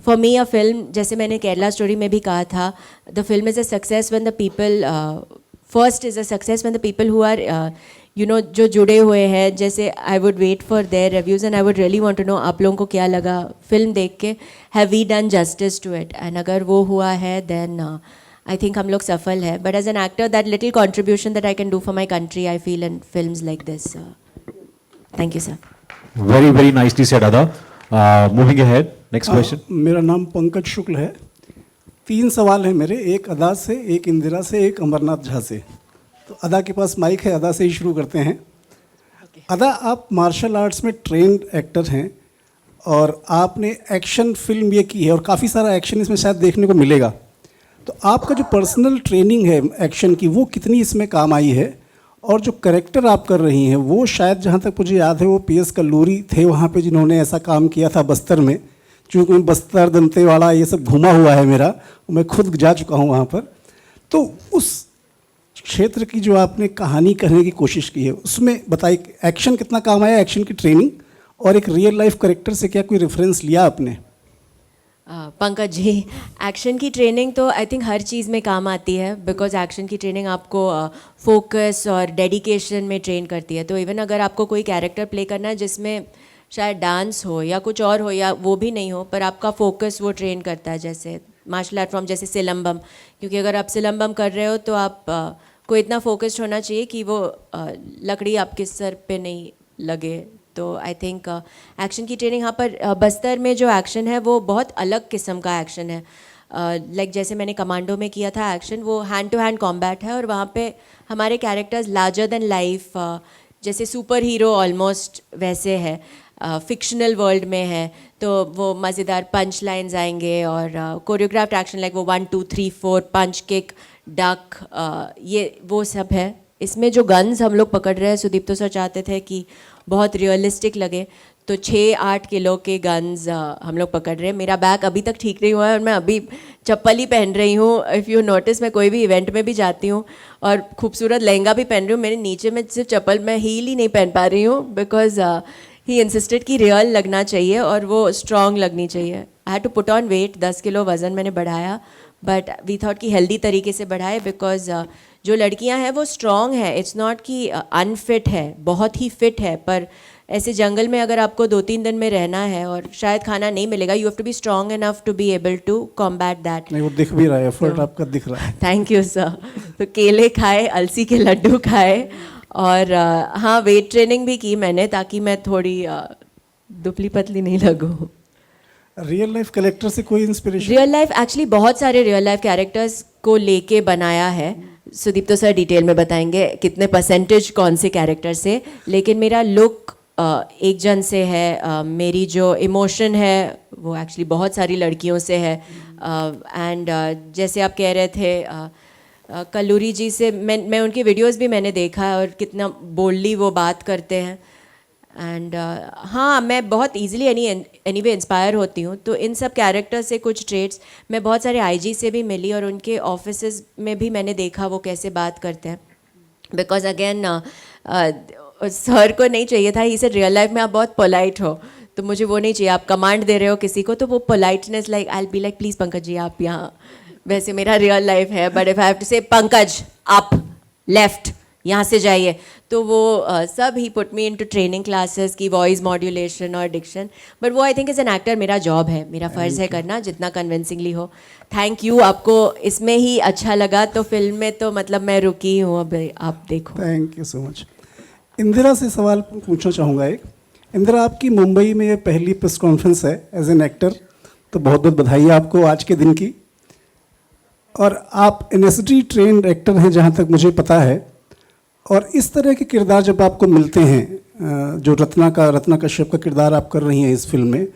for me a film, जैसे मैंने Kerala story में भी कहा था, the film is a success when the people first is a success when the people who are you know जो जुड़े हुए हैं, जैसे I would wait for their reviews and I would really want to know आप लोगों को क्या लगा फिल्म देख के, have we done justice to it, and अगर वो हुआ है then I think हम लोग सफल है। But as an actor, that little contribution that I can do for my country, I feel in films like this. Thank you, sir. Very, very nicely said, Ada. Moving ahead, next question. मेरा नाम पंकज शुक्ल है। 3 सवाल हैं मेरे, एक अदा से, एक इंदिरा से, एक अमरनाथ झा से। तो अदा के पास माइक है, अदा से ही शुरू करते हैं। अदा, आप मार्शल आर्ट्स में ट्रेंड एक्टर हैं और आपने एक्शन फिल्म ये की है और काफ़ी सारा एक्शन इसमें शायद देखने को मिलेगा। तो आपका जो पर्सनल ट्रेनिंग है एक्शन की वो कितनी इसमें काम आई है, और जो करेक्टर आप कर रही हैं वो शायद जहाँ तक मुझे याद है वो PS कल्लूरी थे वहाँ पे जिन्होंने ऐसा काम किया था बस्तर में। चूँकि मैं बस्तर, दंतेवाड़ा ये सब घुमा हुआ है मेरा, मैं खुद जा चुका हूँ वहाँ पर। तो उस क्षेत्र की जो आपने कहानी कहने की कोशिश की है उसमें बताइए एक्शन कितना काम आया, एक्शन की ट्रेनिंग, और एक रियल लाइफ करेक्टर से क्या कोई रेफरेंस लिया आपने? पंकज जी, एक्शन की ट्रेनिंग तो आई थिंक हर चीज़ में काम आती है, बिकॉज एक्शन की ट्रेनिंग आपको फोकस और डेडिकेशन में ट्रेन करती है। तो इवन अगर आपको कोई कैरेक्टर प्ले करना है जिसमें शायद डांस हो या कुछ और हो या वो भी नहीं हो, पर आपका फोकस वो ट्रेन करता है। जैसे मार्शल आर्ट फॉर्म जैसे सिलम्बम, क्योंकि अगर आप सिलम्बम कर रहे हो तो आप को इतना फोकस्ड होना चाहिए कि वो लकड़ी आपके सर पे नहीं लगे। तो आई थिंक एक्शन की ट्रेनिंग यहाँ पर बस्तर में जो एक्शन है वो बहुत अलग किस्म का एक्शन है। लाइक जैसे मैंने कमांडो में किया था एक्शन, वो हैंड टू हैंड कॉम्बैट है और वहाँ पे हमारे कैरेक्टर्स लार्जर देन लाइफ, जैसे सुपर हीरो ऑलमोस्ट वैसे है, फिक्शनल वर्ल्ड में है। तो वो मज़ेदार पंच लाइन्स आएंगे और कोरियोग्राफ्ड एक्शन लाइक वो 1 2 3 4 पंच किक डक, ये वो सब है। इसमें जो गन्स हम लोग पकड़ रहे हैं, सुदीप्तो सर चाहते थे कि बहुत रियलिस्टिक लगे, तो 6-8 किलो के गन्स हम लोग पकड़ रहे हैं। मेरा बैग अभी तक ठीक नहीं हुआ है और मैं अभी चप्पल ही पहन रही हूँ। इफ़ यू नोटिस, मैं कोई भी इवेंट में भी जाती हूँ और खूबसूरत लहंगा भी पहन रही हूँ, मेरे नीचे में सिर्फ चप्पल, मैं हील ही नहीं पहन पा रही हूँ बिकॉज ही इंसिस्टेड कि रियल लगना चाहिए और वो स्ट्रॉन्ग लगनी चाहिए। I had to put on weight, 10 kilo वज़न मैंने बढ़ाया, बट वी थॉट कि हेल्दी तरीके से बढ़ाए बिकॉज जो लड़कियां हैं वो स्ट्रॉन्ग है। इट्स नॉट कि अनफिट है, बहुत ही फिट है, पर ऐसे जंगल में अगर आपको 2-3 दिन में रहना है और शायद खाना नहीं मिलेगा, you have to be strong enough to be able to combat that. नहीं, वो दिख भी रहा है, एफर्ट आपका दिख रहा है। Thank you sir. तो केले खाए, अलसी के लड्डू खाए और हाँ, वेट ट्रेनिंग भी की मैंने ताकि मैं थोड़ी दुबली पतली नहीं लगूँ। रियल लाइफ कलेक्टर से कोई इंस्पिरेशन? रियल लाइफ एक्चुअली बहुत सारे रियल लाइफ कैरेक्टर्स को लेके बनाया है। सुदीप्तो सर डिटेल में बताएंगे कितने परसेंटेज कौन से कैरेक्टर से, लेकिन मेरा लुक एक जन से है, मेरी जो इमोशन है वो एक्चुअली बहुत सारी लड़कियों से है। एंड जैसे आप कह रहे थे कल्लूरी जी से, मैं उनकी वीडियोस भी मैंने देखा है और कितना बोल्डली वो बात करते हैं। एंड हाँ, मैं बहुत ईजिली एनीवे इंस्पायर होती हूँ, तो इन सब कैरेक्टर से कुछ ट्रेड्स मैं बहुत सारे आईजी से भी मिली और उनके ऑफिसेज में भी मैंने देखा वो कैसे बात करते हैं। बिकॉज अगेन सर को नहीं चाहिए था, इसे रियल लाइफ में आप बहुत पोलाइट हो, तो मुझे वो नहीं चाहिए। आप कमांड दे रहे हो किसी को तो वो politeness, like I will be like please Pankaj ji आप यहाँ, वैसे मेरा रियल लाइफ है। But if I have to say Pankaj up left यहाँ से जाइए, तो वो सब ही put me into training classes की वॉइस मॉड्यूलेशन और डिक्शन। बट वो I think as an actor मेरा जॉब है, मेरा फ़र्ज़ है करना जितना कन्विंसिंगली हो। थैंक यू, आपको इसमें ही अच्छा लगा तो फिल्म में तो मतलब मैं रुकी हूँ, अब आप देखो। Thank you so much. Indira से सवाल पूछना चाहूँगा एक। इंदिरा, आपकी मुंबई में ये पहली प्रेस कॉन्फ्रेंस है एज एन एक्टर, तो बहुत बहुत बधाई है आपको आज के दिन की। और आप NSD ट्रेंड एक्टर हैं जहाँ तक मुझे पता है, और इस तरह के किरदार जब आपको मिलते हैं, जो रत्ना कश्यप का किरदार आप कर रही हैं इस फिल्म में,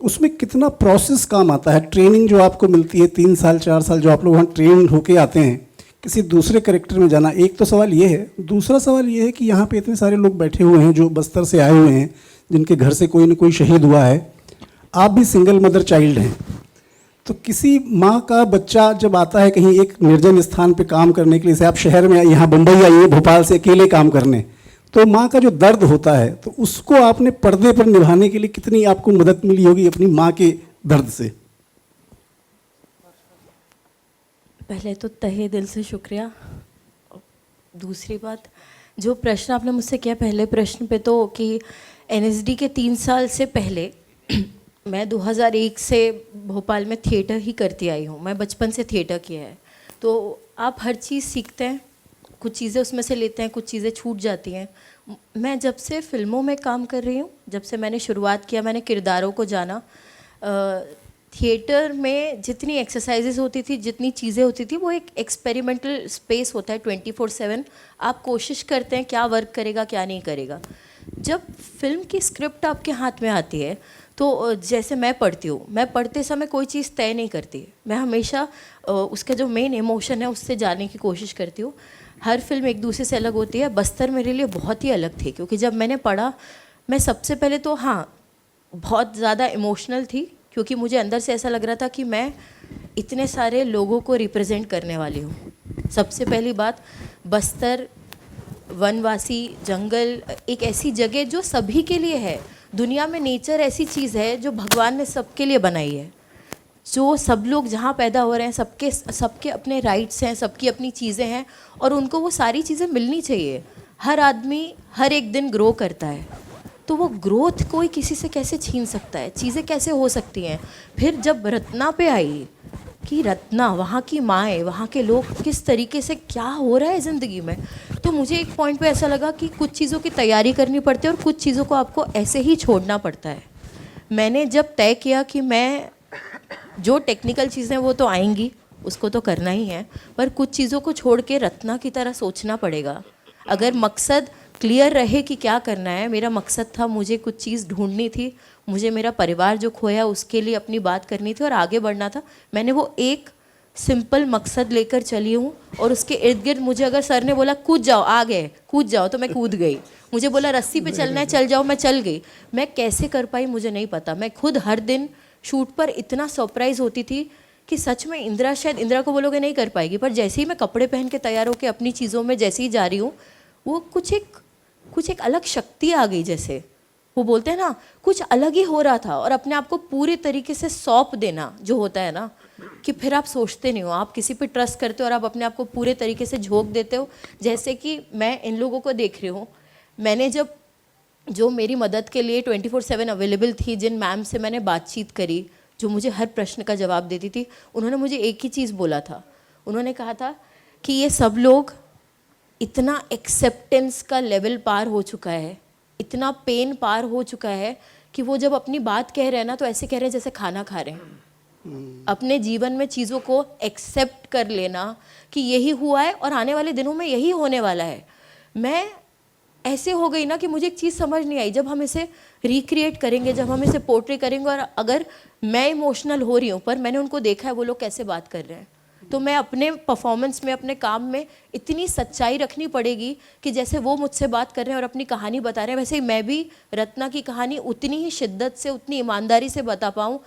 उसमें कितना प्रोसेस काम आता है? ट्रेनिंग जो आपको मिलती है 3 साल 4 साल जो आप लोग वहाँ ट्रेन होके आते हैं किसी दूसरे कैरेक्टर में जाना, एक तो सवाल ये है। दूसरा सवाल ये है कि यहाँ पे इतने सारे लोग बैठे हुए हैं जो बस्तर से आए हुए हैं, जिनके घर से कोई न कोई शहीद हुआ है, आप भी सिंगल मदर चाइल्ड हैं, तो किसी माँ का बच्चा जब आता है कहीं एक निर्जन स्थान पे काम करने के लिए, जैसे आप शहर में यहाँ बम्बई आइए भोपाल से अकेले काम करने, तो माँ का जो दर्द होता है, तो उसको आपने पर्दे पर निभाने के लिए कितनी आपको मदद मिली होगी अपनी माँ के दर्द से? पहले तो तहे दिल से शुक्रिया। दूसरी बात, जो प्रश्न आपने मुझसे किया पहले प्रश्न पे, तो कि NSD के 3 साल से पहले मैं 2001 से भोपाल में थिएटर ही करती आई हूँ। मैं बचपन से थिएटर किया है, तो आप हर चीज़ सीखते हैं, कुछ चीज़ें उसमें से लेते हैं, कुछ चीज़ें छूट जाती हैं। मैं जब से फिल्मों में काम कर रही हूँ, जब से मैंने शुरुआत किया, मैंने किरदारों को जाना। थिएटर में जितनी एक्सरसाइजेज होती थी, जितनी चीज़ें होती थी, वो एक एक्सपेरिमेंटल स्पेस होता है 24/7। आप कोशिश करते हैं क्या वर्क करेगा क्या नहीं करेगा। जब फिल्म की स्क्रिप्ट आपके हाथ में आती है, तो जैसे मैं पढ़ती हूँ, मैं पढ़ते समय कोई चीज़ तय नहीं करती, मैं हमेशा उसका जो मेन इमोशन है उससे जाने की कोशिश करती हूँ। हर फिल्म एक दूसरे से अलग होती है। बस्तर मेरे लिए बहुत ही अलग थी, क्योंकि जब मैंने पढ़ा, मैं सबसे पहले तो हाँ बहुत ज़्यादा इमोशनल थी, क्योंकि मुझे अंदर से ऐसा लग रहा था कि मैं इतने सारे लोगों को रिप्रेजेंट करने वाली हूँ। सबसे पहली बात, बस्तर वनवासी जंगल एक ऐसी जगह जो सभी के लिए है। दुनिया में नेचर ऐसी चीज़ है जो भगवान ने सबके लिए बनाई है। जो सब लोग जहाँ पैदा हो रहे हैं, सबके अपने राइट्स हैं, सबकी अपनी चीज़ें हैं, और उनको वो सारी चीज़ें मिलनी चाहिए। हर आदमी हर एक दिन ग्रो करता है, तो वो ग्रोथ कोई किसी से कैसे छीन सकता है? चीज़ें कैसे हो सकती हैं? फिर जब रत्ना पे आई, कि रत्ना वहाँ की माएँ, वहाँ के लोग किस तरीके से क्या हो रहा है ज़िंदगी में। तो मुझे एक पॉइंट पे ऐसा लगा कि कुछ चीज़ों की तैयारी करनी पड़ती है और कुछ चीज़ों को आपको ऐसे ही छोड़ना पड़ता है। मैंने जब तय किया कि मैं जो टेक्निकल चीज़ें वो तो आएंगी, उसको तो करना ही है, पर कुछ चीज़ों को छोड़ के रत्ना की तरह सोचना पड़ेगा। अगर मकसद क्लियर रहे कि क्या करना है, मेरा मकसद था मुझे कुछ चीज़ ढूंढनी थी, मुझे मेरा परिवार जो खोया उसके लिए अपनी बात करनी थी और आगे बढ़ना था। मैंने वो एक सिंपल मकसद लेकर चली हूँ और उसके इर्द गिर्द मुझे अगर सर ने बोला कूद जाओ, आ गए कूद जाओ, तो मैं कूद गई। मुझे बोला रस्सी पे चलना है चल जाओ, मैं चल गई। मैं कैसे कर पाई मुझे नहीं पता। मैं खुद हर दिन शूट पर इतना सरप्राइज होती थी कि सच में इंदिरा, शायद इंदिरा को बोलोगे नहीं कर पाएगी, पर जैसे ही मैं कपड़े पहन के तैयार होकर अपनी चीज़ों में जैसे ही जा रही हूँ, वो कुछ एक अलग शक्ति आ गई। जैसे वो बोलते हैं ना, कुछ अलग ही हो रहा था। और अपने आप को पूरी तरीके से सौंप देना जो होता है ना, कि फिर आप सोचते नहीं हो, आप किसी पे ट्रस्ट करते हो और आप अपने आप को पूरे तरीके से झोंक देते हो। जैसे कि मैं इन लोगों को देख रही हूँ, मैंने जब जो मेरी मदद के लिए 24/7 अवेलेबल थी, जिन मैम से मैंने बातचीत करी, जो मुझे हर प्रश्न का जवाब देती थी, उन्होंने मुझे एक ही चीज़ बोला था। उन्होंने कहा था कि ये सब लोग इतना एक्सेप्टेंस का लेवल पार हो चुका है, इतना पेन पार हो चुका है कि वो जब अपनी बात कह रहे हैं ना, तो ऐसे कह रहे हैं जैसे खाना खा रहे हैं। अपने जीवन में चीज़ों को एक्सेप्ट कर लेना कि यही हुआ है और आने वाले दिनों में यही होने वाला है। मैं ऐसे हो गई ना कि मुझे एक चीज़ समझ नहीं आई, जब हम इसे रिक्रिएट करेंगे, जब हम इसे पोर्ट्रे करेंगे, और अगर मैं इमोशनल हो रही हूँ पर मैंने उनको देखा है वो लोग कैसे बात कर रहे हैं, तो मैं अपने परफॉर्मेंस में, अपने काम में इतनी सच्चाई रखनी पड़ेगी कि जैसे वो मुझसे बात कर रहे हैं और अपनी कहानी बता रहे हैं, वैसे ही मैं भी रत्ना की कहानी उतनी ही शिद्दत से, उतनी ईमानदारी से बता पाऊँ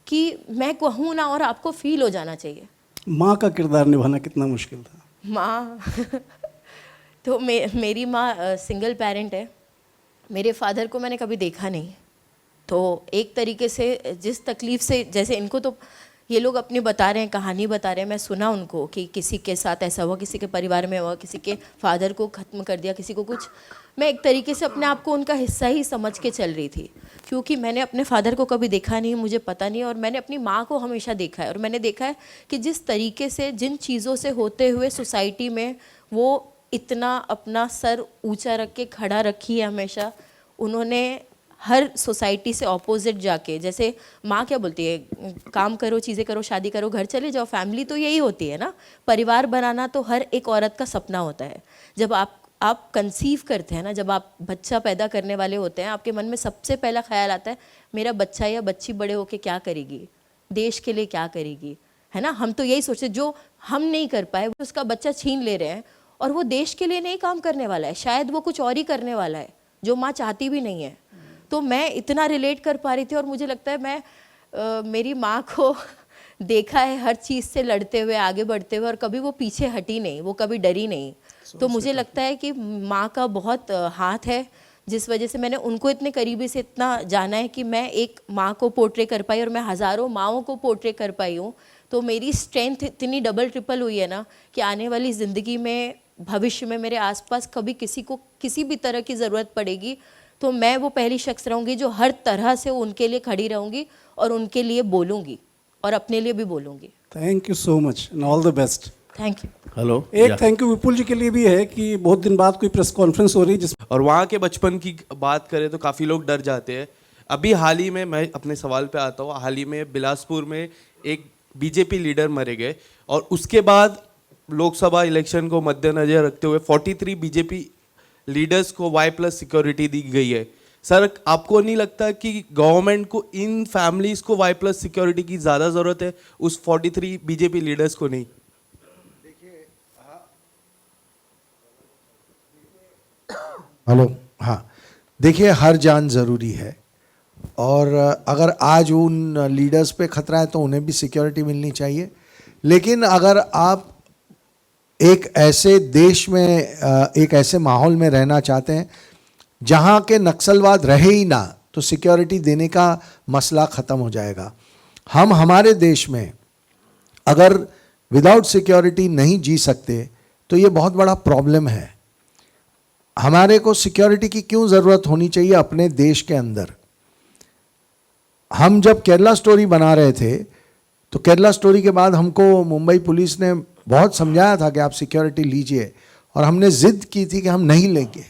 कि मैं कहूँ ना और आपको फील हो जाना चाहिए। माँ का किरदार निभाना कितना मुश्किल था? माँ तो मेरी माँ सिंगल पेरेंट है। मेरे फादर को मैंने कभी देखा नहीं, तो एक तरीके से जिस तकलीफ़ से, जैसे इनको तो ये लोग अपनी बता रहे हैं, कहानी बता रहे हैं, मैं सुना उनको कि किसी के साथ ऐसा हुआ, किसी के परिवार में हुआ, किसी के फादर को ख़त्म कर दिया, किसी को कुछ। मैं एक तरीके से अपने आप को उनका हिस्सा ही समझ के चल रही थी, क्योंकि मैंने अपने फादर को कभी देखा नहीं, मुझे पता नहीं, और मैंने अपनी माँ को हमेशा देखा है। और मैंने देखा है कि जिस तरीके से, जिन चीज़ों से होते हुए सोसाइटी में वो इतना अपना सर ऊंचा रख के खड़ा रखी है हमेशा, उन्होंने हर सोसाइटी से ऑपोजिट जाके, जैसे माँ क्या बोलती है, काम करो, चीज़ें करो, शादी करो, घर चले जाओ। फैमिली तो यही होती है ना, परिवार बनाना तो हर एक औरत का सपना होता है। जब आप कंसीव करते हैं ना, जब आप बच्चा पैदा करने वाले होते हैं, आपके मन में सबसे पहला ख्याल आता है मेरा बच्चा या बच्ची बड़े होके क्या करेगी, देश के लिए क्या करेगी, है ना। हम तो यही सोचते, जो हम नहीं कर पाए उसका बच्चा छीन ले रहे हैं, और वो देश के लिए नहीं काम करने वाला है, शायद वो कुछ और ही करने वाला है जो माँ चाहती भी नहीं है। तो मैं इतना रिलेट कर पा रही थी, और मुझे लगता है मैं मेरी माँ को देखा है हर चीज़ से लड़ते हुए, आगे बढ़ते हुए, और कभी वो पीछे हटी नहीं, वो कभी डरी नहीं। तो मुझे लगता है कि माँ का बहुत हाथ है, जिस वजह से मैंने उनको इतने करीबी से इतना जाना है कि मैं एक माँ को पोर्ट्रे कर पाई, और मैं हज़ारों माँओं को पोर्ट्रे कर पाई हूँ। तो मेरी स्ट्रेंथ इतनी डबल ट्रिपल हुई है ना कि आने वाली ज़िंदगी में, भविष्य में मेरे आसपास कभी किसी को किसी भी तरह की ज़रूरत पड़ेगी, तो मैं वो पहली शख्स रहूँगी जो हर तरह से उनके लिए खड़ी रहूँगी और उनके लिए बोलूँगी, और अपने लिए भी बोलूँगी। Thank you so much and all the best. Thank you. Hello, एक थैंक यू विपुल जी के लिए भी है कि बहुत दिन बाद कोई प्रेस कॉन्फ्रेंस हो रही है जिस और वहाँ के बचपन की बात करें तो काफ़ी लोग डर जाते हैं। अभी हाल ही में, मैं अपने सवाल पे आता हूँ, हाल ही में बिलासपुर में एक बीजेपी लीडर मरे गए, और उसके बाद लोकसभा इलेक्शन को मद्देनजर रखते हुए 43 बीजेपी लीडर्स को Y+ सिक्योरिटी दी गई है। सर, आपको नहीं लगता कि गवर्नमेंट को इन फैमिलीज को Y+ सिक्योरिटी की ज़्यादा ज़रूरत है, उस 43 बीजेपी लीडर्स को नहीं? हेलो, हाँ, देखिए, हर जान ज़रूरी है, और अगर आज उन लीडर्स पे खतरा है तो उन्हें भी सिक्योरिटी मिलनी चाहिए। लेकिन अगर आप एक ऐसे देश में, एक ऐसे माहौल में रहना चाहते हैं जहाँ के नक्सलवाद रहे ही ना, तो सिक्योरिटी देने का मसला ख़त्म हो जाएगा। हम हमारे देश में अगर विदाउट सिक्योरिटी नहीं जी सकते तो ये बहुत बड़ा प्रॉब्लम है। हमारे को सिक्योरिटी की क्यों ज़रूरत होनी चाहिए अपने देश के अंदर? हम जब केरला स्टोरी बना रहे थे तो केरला स्टोरी के बाद हमको मुंबई पुलिस ने बहुत समझाया था कि आप सिक्योरिटी लीजिए, और हमने ज़िद की थी कि हम नहीं लेंगे।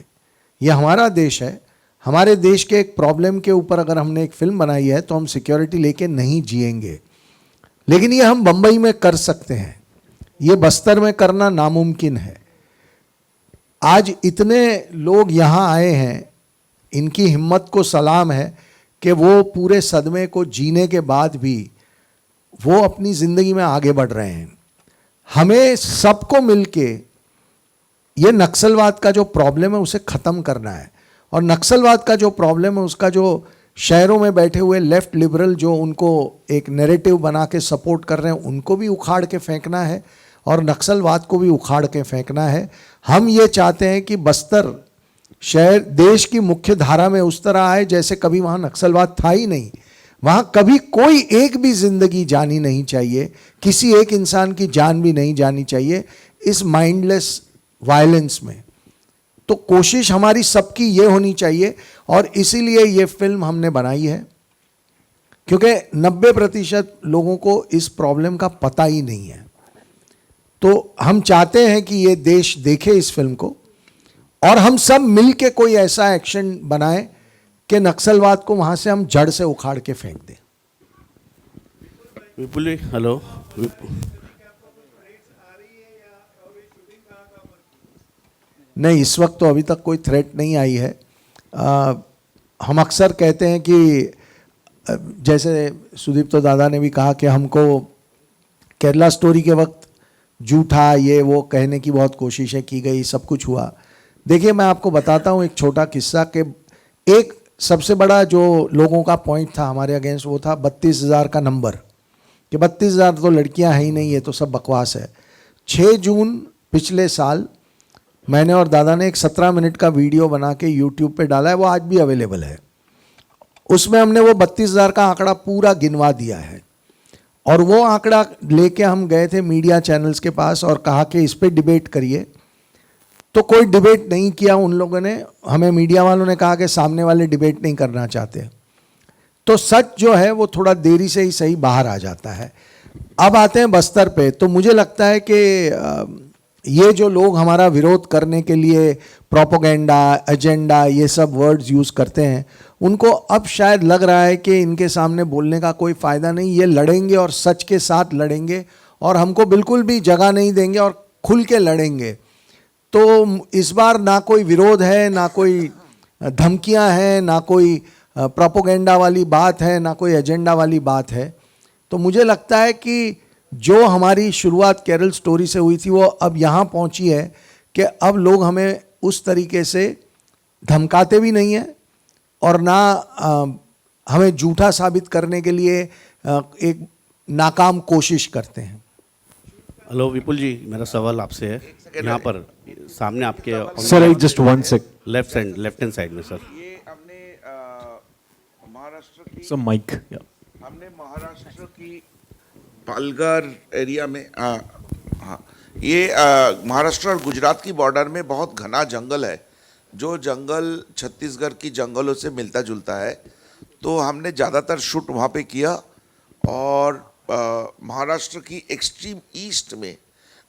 ये हमारा देश है, हमारे देश के एक प्रॉब्लम के ऊपर अगर हमने एक फिल्म बनाई है तो हम सिक्योरिटी लेके नहीं जिएंगे। लेकिन ये हम बम्बई में कर सकते हैं, ये बस्तर में करना नामुमकिन है। आज इतने लोग यहाँ आए हैं, इनकी हिम्मत को सलाम है कि वो पूरे सदमे को जीने के बाद भी वो अपनी ज़िंदगी में आगे बढ़ रहे हैं। हमें सबको मिलके ये नक्सलवाद का जो प्रॉब्लम है उसे ख़त्म करना है, और नक्सलवाद का जो प्रॉब्लम है उसका जो शहरों में बैठे हुए लेफ्ट लिबरल जो उनको एक नैरेटिव बना के सपोर्ट कर रहे हैं उनको भी उखाड़ के फेंकना है, और नक्सलवाद को भी उखाड़ के फेंकना है। हम ये चाहते हैं कि बस्तर शहर देश की मुख्य धारा में उस तरह आए जैसे कभी वहाँ नक्सलवाद था ही नहीं। वहाँ कभी कोई एक भी जिंदगी जानी नहीं चाहिए, किसी एक इंसान की जान भी नहीं जानी चाहिए इस माइंडलेस वायलेंस में। तो कोशिश हमारी सबकी ये होनी चाहिए, और इसीलिए ये फिल्म हमने बनाई है, क्योंकि 90% लोगों को इस प्रॉब्लम का पता ही नहीं है। तो हम चाहते हैं कि ये देश देखे इस फिल्म को, और हम सब मिलके कोई ऐसा एक्शन बनाएं कि नक्सलवाद को वहां से हम जड़ से उखाड़ के फेंक दें। विपुल जी हेलो। नहीं, इस वक्त तो अभी तक कोई थ्रेट नहीं आई है। हम अक्सर कहते हैं कि जैसे सुदीप्तो दादा ने भी कहा कि हमको केरला स्टोरी के वक्त झूठा ये वो कहने की बहुत कोशिशें की गई, सब कुछ हुआ। देखिए मैं आपको बताता हूँ एक छोटा किस्सा कि एक सबसे बड़ा जो लोगों का पॉइंट था हमारे अगेंस्ट वो था 32,000 का नंबर, कि 32,000 तो लड़कियां हैं ही नहीं, ये तो सब बकवास है। 6 जून पिछले साल मैंने और दादा ने एक 17 मिनट का वीडियो बना के यूट्यूब पे डाला है, वो आज भी अवेलेबल है। उसमें हमने वो 32,000 का आंकड़ा पूरा गिनवा दिया है, और वो आंकड़ा लेके हम गए थे मीडिया चैनल्स के पास और कहा कि इस पे डिबेट करिए। तो कोई डिबेट नहीं किया उन लोगों ने, हमें मीडिया वालों ने कहा कि सामने वाले डिबेट नहीं करना चाहते। तो सच जो है वो थोड़ा देरी से ही सही बाहर आ जाता है। अब आते हैं बस्तर पे, तो मुझे लगता है कि ये जो लोग हमारा विरोध करने के लिए प्रोपोगेंडा एजेंडा ये सब वर्ड्स यूज़ करते हैं, उनको अब शायद लग रहा है कि इनके सामने बोलने का कोई फ़ायदा नहीं, ये लड़ेंगे और सच के साथ लड़ेंगे और हमको बिल्कुल भी जगह नहीं देंगे और खुल के लड़ेंगे। तो इस बार ना कोई विरोध है, ना कोई धमकियां हैं, ना कोई प्रोपोगेंडा वाली बात है, ना कोई एजेंडा वाली बात है। तो मुझे लगता है कि जो हमारी शुरुआत केरल स्टोरी से हुई थी वो अब यहाँ पहुँची है कि अब लोग हमें उस तरीके से धमकाते भी नहीं हैं और ना हमें झूठा साबित करने के लिए एक नाकाम कोशिश करते हैं। हेलो विपुल जी, मेरा सवाल आपसे है। यहाँ पर सामने आपके सर जस्ट 1 सेक लेफ्ट हैंड साइड में सर, ये हमने महाराष्ट्र की माइक हमने महाराष्ट्र की पालघर एरिया में हाँ ये महाराष्ट्र और गुजरात की बॉर्डर में बहुत घना जंगल है, जो जंगल छत्तीसगढ़ की जंगलों से मिलता जुलता है। तो हमने ज़्यादातर शूट वहाँ पे किया, और महाराष्ट्र की एक्सट्रीम ईस्ट में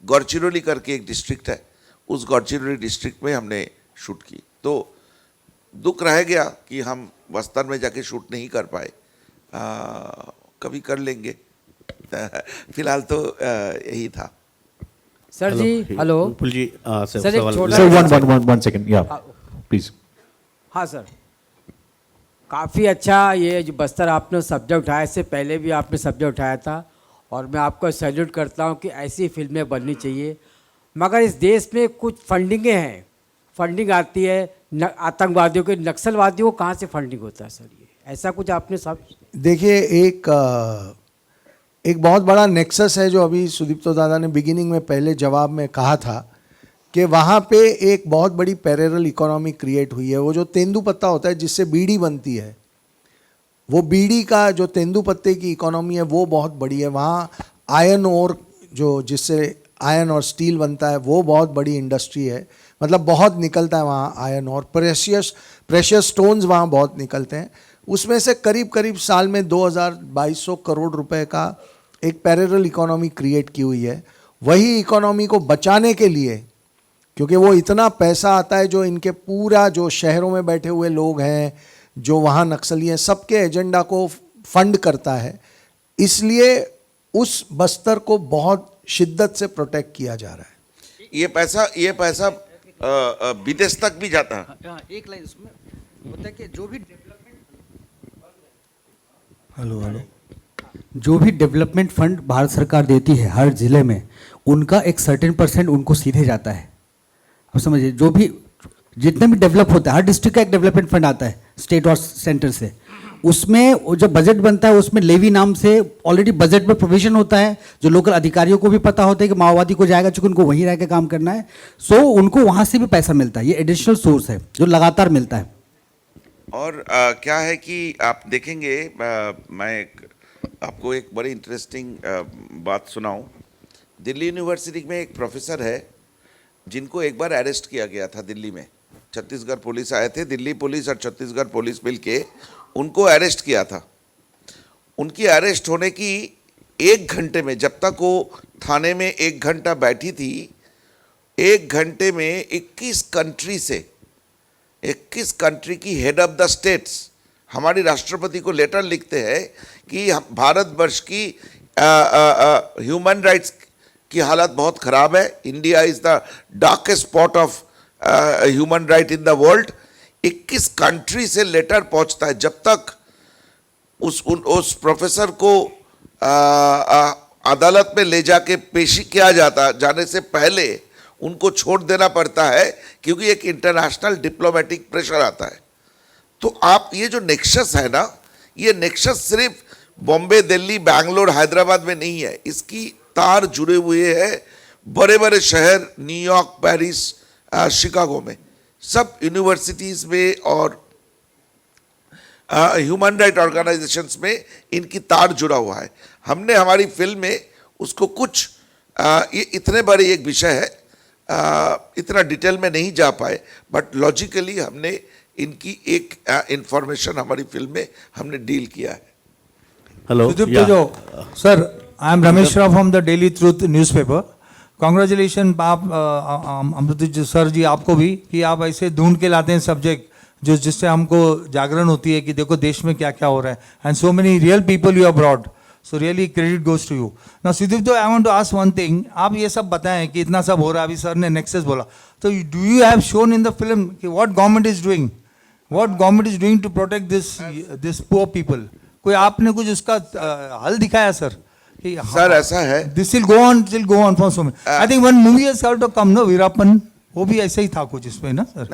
गढ़चिरौली करके एक डिस्ट्रिक्ट है, उस गढ़चिरौली डिस्ट्रिक्ट में हमने शूट की। तो दुख रह गया कि हम बस्तर में जाके शूट नहीं कर पाए, कभी कर लेंगे। फिलहाल तो यही था। सर जी हेलो विपुल जी सर एक छोटा सर 1 सेकंड या प्लीज। हाँ सर, काफ़ी अच्छा ये जो बस्तर आपने सब्जेक्ट उठाया, इससे पहले भी आपने सब्जेक्ट उठाया था और मैं आपको सैल्यूट करता हूँ कि ऐसी फिल्में बननी चाहिए। मगर इस देश में कुछ फंडिंगें हैं, फंडिंग आती है आतंकवादियों के, नक्सलवादियों को कहाँ से फंडिंग होता है सर? ये ऐसा कुछ आपने सब देखिए, एक बहुत बड़ा नेक्सस है जो अभी सुदीप्तो दादा ने बिगिनिंग में पहले जवाब में कहा था कि वहाँ पे एक बहुत बड़ी पैरेलल इकोनॉमी क्रिएट हुई है। वो जो तेंदुपत्ता होता है जिससे बीड़ी बनती है, वो बीड़ी का जो तेंदुपत्ते की इकोनॉमी है वो बहुत बड़ी है। वहाँ आयरन ओर जो जिससे आयरन और स्टील बनता है वो बहुत बड़ी इंडस्ट्री है, मतलब बहुत निकलता है वहाँ आयरन और प्रेशियस स्टोन्स वहाँ बहुत निकलते हैं। उसमें से करीब साल में 2,200 करोड़ रुपए का एक पैरेलल इकोनॉमी क्रिएट की हुई है। वही इकोनॉमी को बचाने के लिए, क्योंकि वो इतना पैसा आता है जो इनके पूरा जो शहरों में बैठे हुए लोग हैं, जो वहाँ नक्सली हैं, सबके एजेंडा को फंड करता है, इसलिए उस बस्तर को बहुत शिद्दत से प्रोटेक्ट किया जा रहा है। ये पैसा विदेश तक भी जाता है। एक लाइन उसमें होता है कि जो भी जो भी डेवलपमेंट फंड भारत सरकार देती है हर जिले में, उनका एक सर्टेन परसेंट उनको सीधे जाता है। अब समझिए, जो भी जितने भी डेवलप होता है, हर डिस्ट्रिक्ट का एक डेवलपमेंट फंड आता है स्टेट और सेंटर से, उसमें जो बजट बनता है उसमें लेवी नाम से ऑलरेडी बजट में प्रोविजन होता है, जो लोकल अधिकारियों को भी पता होता है कि माओवादी को जाएगा, चूंकि उनको वहीं रह के काम करना है, सो उनको वहाँ से भी पैसा मिलता है। ये एडिशनल सोर्स है जो लगातार मिलता है। और क्या है कि आप देखेंगे, मैं आपको एक बड़ी इंटरेस्टिंग बात सुनाऊं। दिल्ली यूनिवर्सिटी में एक प्रोफेसर है जिनको एक बार अरेस्ट किया गया था दिल्ली में। छत्तीसगढ़ पुलिस आए थे, दिल्ली पुलिस और छत्तीसगढ़ पुलिस मिलके उनको अरेस्ट किया था। उनकी अरेस्ट होने की 1 घंटे में, जब तक वो थाने में 1 घंटा बैठी थी, 1 घंटे में 21 कंट्री की हेड ऑफ द स्टेट्स हमारी राष्ट्रपति को लेटर लिखते हैं कि भारतवर्ष की ह्यूमन राइट्स की हालत बहुत ख़राब है, India is the darkest spot of human right in the world. 21 country से लेटर पहुंचता है। जब तक उस प्रोफेसर को अदालत में ले जाके पेशी किया जाने से पहले उनको छोड़ देना पड़ता है, क्योंकि एक इंटरनेशनल डिप्लोमेटिक प्रेशर आता है। तो आप ये जो नेक्सस है ना, ये नेक्सस सिर्फ बॉम्बे, दिल्ली, बैंगलोर, हैदराबाद में नहीं है, इसकी तार जुड़े हुए हैं बड़े बड़े शहर, न्यूयॉर्क, पेरिस, शिकागो में, सब यूनिवर्सिटीज़ में और ह्यूमन राइट ऑर्गेनाइजेशंस में इनकी तार जुड़ा हुआ है। हमने हमारी फिल्म में उसको कुछ ये इतने बड़े एक विषय है, इतना डिटेल में नहीं जा पाए, बट लॉजिकली हमने इनकी एक इंफॉर्मेशन हमारी फिल्म में हमने डील किया है। Hello sir, I am Ramesh Rao from the daily truth newspaper. Congratulation आप अमृत सर जी, आपको भी, कि आप ऐसे ढूंढ के लाते हैं सब्जेक्ट जो जिससे हमको जागरण होती है कि देखो देश में क्या क्या हो रहा है, and so many real people you are broad, so really credit goes to you. Now Sudeep, I want to ask one thing, आप ये सब बताएं कि इतना सब हो रहा है, अभी सर ने नेक्सस बोला, तो do you have shown in the film कि what government is doing, what government is doing to protect this poor people? कोई आपने कुछ उसका हल दिखाया सर? सर ऐसा है, this will go on for so many, I think one movie has also come, no, Veerappan, वो भी ऐसे ही था कुछ इसमें ना सर?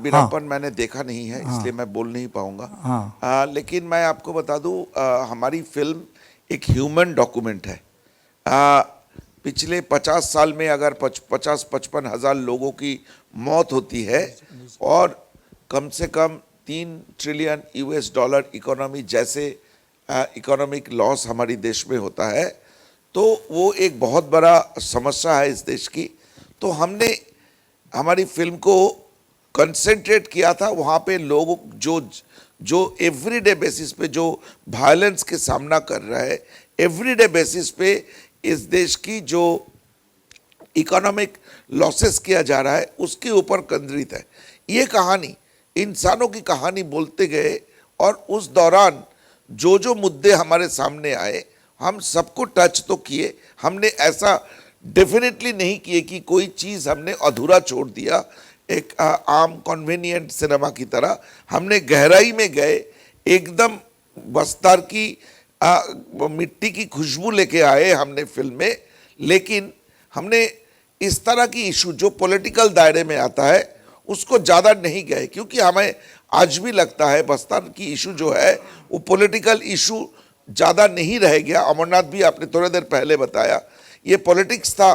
वीरापन मैंने देखा नहीं है, इसलिए मैं बोल नहीं पाऊंगा। लेकिन मैं आपको बता दूं, हमारी फिल्म एक ह्यूमन डॉक्यूमेंट है। पिछले 50 साल में अगर 50-55 हज़ार लोगों की मौत होती है और कम से कम $3 ट्रिलियन US इकोनॉमी जैसे इकोनॉमिक लॉस हमारी देश में होता है, तो वो एक बहुत बड़ा समस्या है इस देश की। तो हमने हमारी फिल्म को कंसंट्रेट किया था वहाँ पे लोग जो एवरीडे बेसिस पे जो वायलेंस के सामना कर रहा है, एवरीडे बेसिस पे इस देश की जो इकोनॉमिक लॉसेस किया जा रहा है उसके ऊपर केंद्रित है। ये कहानी इंसानों की कहानी बोलते गए और उस दौरान जो मुद्दे हमारे सामने आए हम सबको टच तो किए। हमने ऐसा डेफिनेटली नहीं किए कि कोई चीज़ हमने अधूरा छोड़ दिया एक आम कन्वीनियंट सिनेमा की तरह। हमने गहराई में गए, एकदम बस्तर की मिट्टी की खुशबू लेके आए हमने फिल्म में। लेकिन हमने इस तरह की इशू जो पॉलिटिकल दायरे में आता है उसको ज़्यादा नहीं गए, क्योंकि हमें आज भी लगता है बस्तर की इशू जो है वो पॉलिटिकल इशू ज़्यादा नहीं रह गया। अमरनाथ भी आपने थोड़ी देर पहले बताया, ये पॉलिटिक्स था,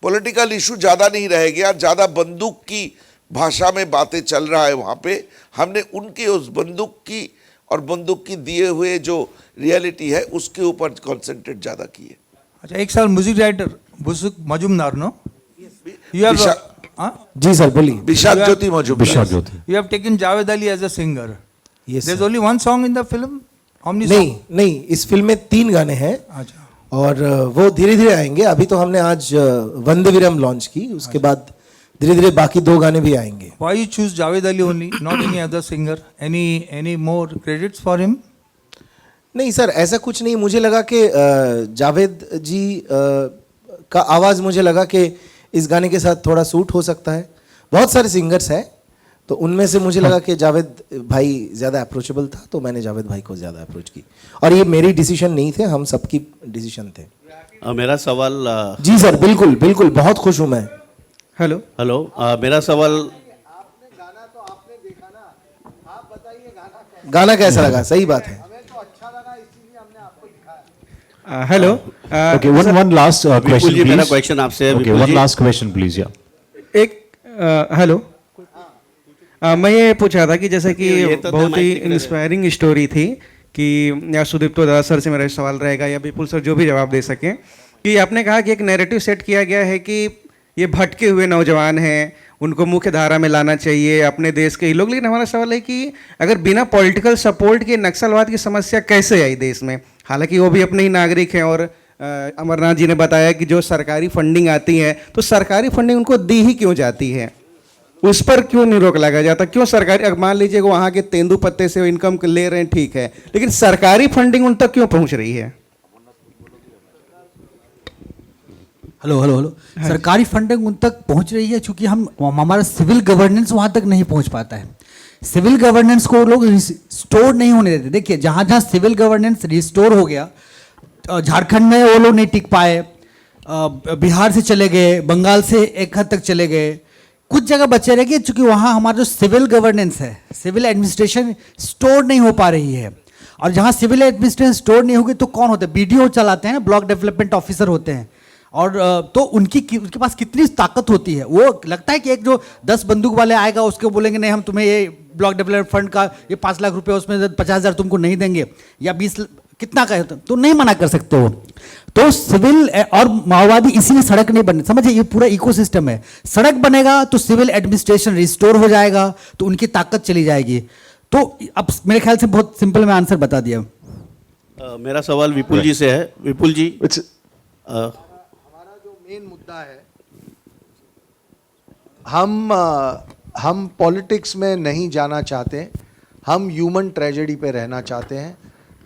पॉलिटिकल इशू ज़्यादा नहीं रह गया, ज़्यादा बंदूक की भाषा में बातें चल रहा है वहाँ पे। हमने उनके उस बंदूक की और बंदूक की दिए हुए जो रियलिटी है उसके ऊपर कॉन्सेंट्रेट ज़्यादा किए। अच्छा, एक साल म्यूजिक राइटर बुसुक मजुमदार, नो? जी सर, बोलिए। विशाख ज्योति मजुमदार। विशाख ज्योति। You have taken Javed Ali as a singer. Yes, There's sir. only one song in the film. नहीं नहीं, इस फिल्म में 3 गाने हैं अच्छा, और वो धीरे धीरे आएंगे। अभी तो हमने आज वंदे विरम लॉन्च की, उसके बाद धीरे धीरे बाकी 2 गाने भी आएंगे। why you choose Javed Ali only, not any other singer? Any more credits for him? नहीं सर, ऐसा कुछ नहीं। मुझे लगा कि जावेद जी का आवाज़ मुझे लगा कि इस गाने के साथ थोड़ा सूट हो सकता है। बहुत सारे सिंगर्स हैं, तो उनमें से मुझे लगा कि जावेद भाई ज़्यादा अप्रोचेबल था, तो मैंने जावेद भाई को ज़्यादा अप्रोच की। और ये मेरी डिसीजन नहीं थे, हम सबकी डिसीजन थे। मेरा सवाल जी सर, बिल्कुल बिल्कुल, बहुत खुश हूँ मैं। हेलो हेलो, मेरा सवाल, गाना कैसा लगा? सही बात है। Hello okay, one last Vipul question ji, मेरा please. क्वेश्चन आपसे है। Okay, Vipul one ji, last question please, yeah. Hello, मैं ये पूछ रहा था कि जैसे कि ये तो बहुत ही माइक पे इंस्पायरिंग स्टोरी थी कि या सुदीप्तो दादा सर से मेरा सवाल रहेगा या विपुल सर जो भी जवाब दे सकें, कि आपने कहा कि एक नैरेटिव सेट किया गया है कि ये भटके हुए नौजवान हैं, उनको मुख्य धारा में लाना चाहिए, अपने देश के ही लोग। लेकिन हमारा सवाल है कि अगर बिना पॉलिटिकल सपोर्ट के नक्सलवाद की समस्या कैसे आई देश में? हालांकि वो भी अपने ही नागरिक हैं, और अमरनाथ जी ने बताया कि जो सरकारी फंडिंग आती है, तो सरकारी फंडिंग उनको दी ही क्यों जाती है? उस पर क्यों नहीं रोक लगाया जाता? क्यों सरकारी, अगर मान लीजिए कि वहाँ के तेंदुपत्ते से इनकम ले रहे हैं, ठीक है, लेकिन सरकारी फंडिंग उन तक क्यों पहुँच रही है? हेलो हेलो हेलो, सरकारी फंडिंग उन तक पहुंच रही है क्योंकि हमारा सिविल गवर्नेंस वहां तक नहीं पहुंच पाता है। सिविल गवर्नेंस को लोग रिस्टोर नहीं होने देते। देखिए, जहां जहां सिविल गवर्नेंस रिस्टोर हो गया, झारखंड में वो लोग नहीं टिक पाए, बिहार से चले गए, बंगाल से एक हद तक चले गए, कुछ जगह बचे रह गए, क्योंकि वहाँ हमारा जो सिविल गवर्नेंस है, सिविल एडमिनिस्ट्रेशन स्टोर नहीं हो पा रही है। और जहाँ सिविल एडमिनिस्ट्रेशन स्टोर नहीं होगी तो कौन होते हैं? BDO चलाते हैं ना, ब्लॉक डेवलपमेंट ऑफिसर होते हैं। और तो उनके पास कितनी ताकत होती है? वो लगता है कि एक जो 10 बंदूक वाले आएगा उसको बोलेंगे नहीं, हम तुम्हें ये ब्लॉक डेवलपमेंट फंड का ये 5 लाख रुपए, उसमें 50,000 तुमको नहीं देंगे, या 20 कितना का है, तो नहीं मना कर सकते हो। तो सिविल और माओवादी इसीलिए सड़क नहीं बने, समझिए, ये पूरा इकोसिस्टम है। सड़क बनेगा तो सिविल एडमिनिस्ट्रेशन रिस्टोर हो जाएगा, तो उनकी ताकत चली जाएगी। तो अब मेरे ख्याल से बहुत सिंपल मैं आंसर बता दिया। मेरा सवाल विपुल जी से है। विपुल जी, हमारा जो मेन मुद्दा है, हम पॉलिटिक्स में नहीं जाना चाहते, हम ह्यूमन ट्रेजेडी पे रहना चाहते हैं।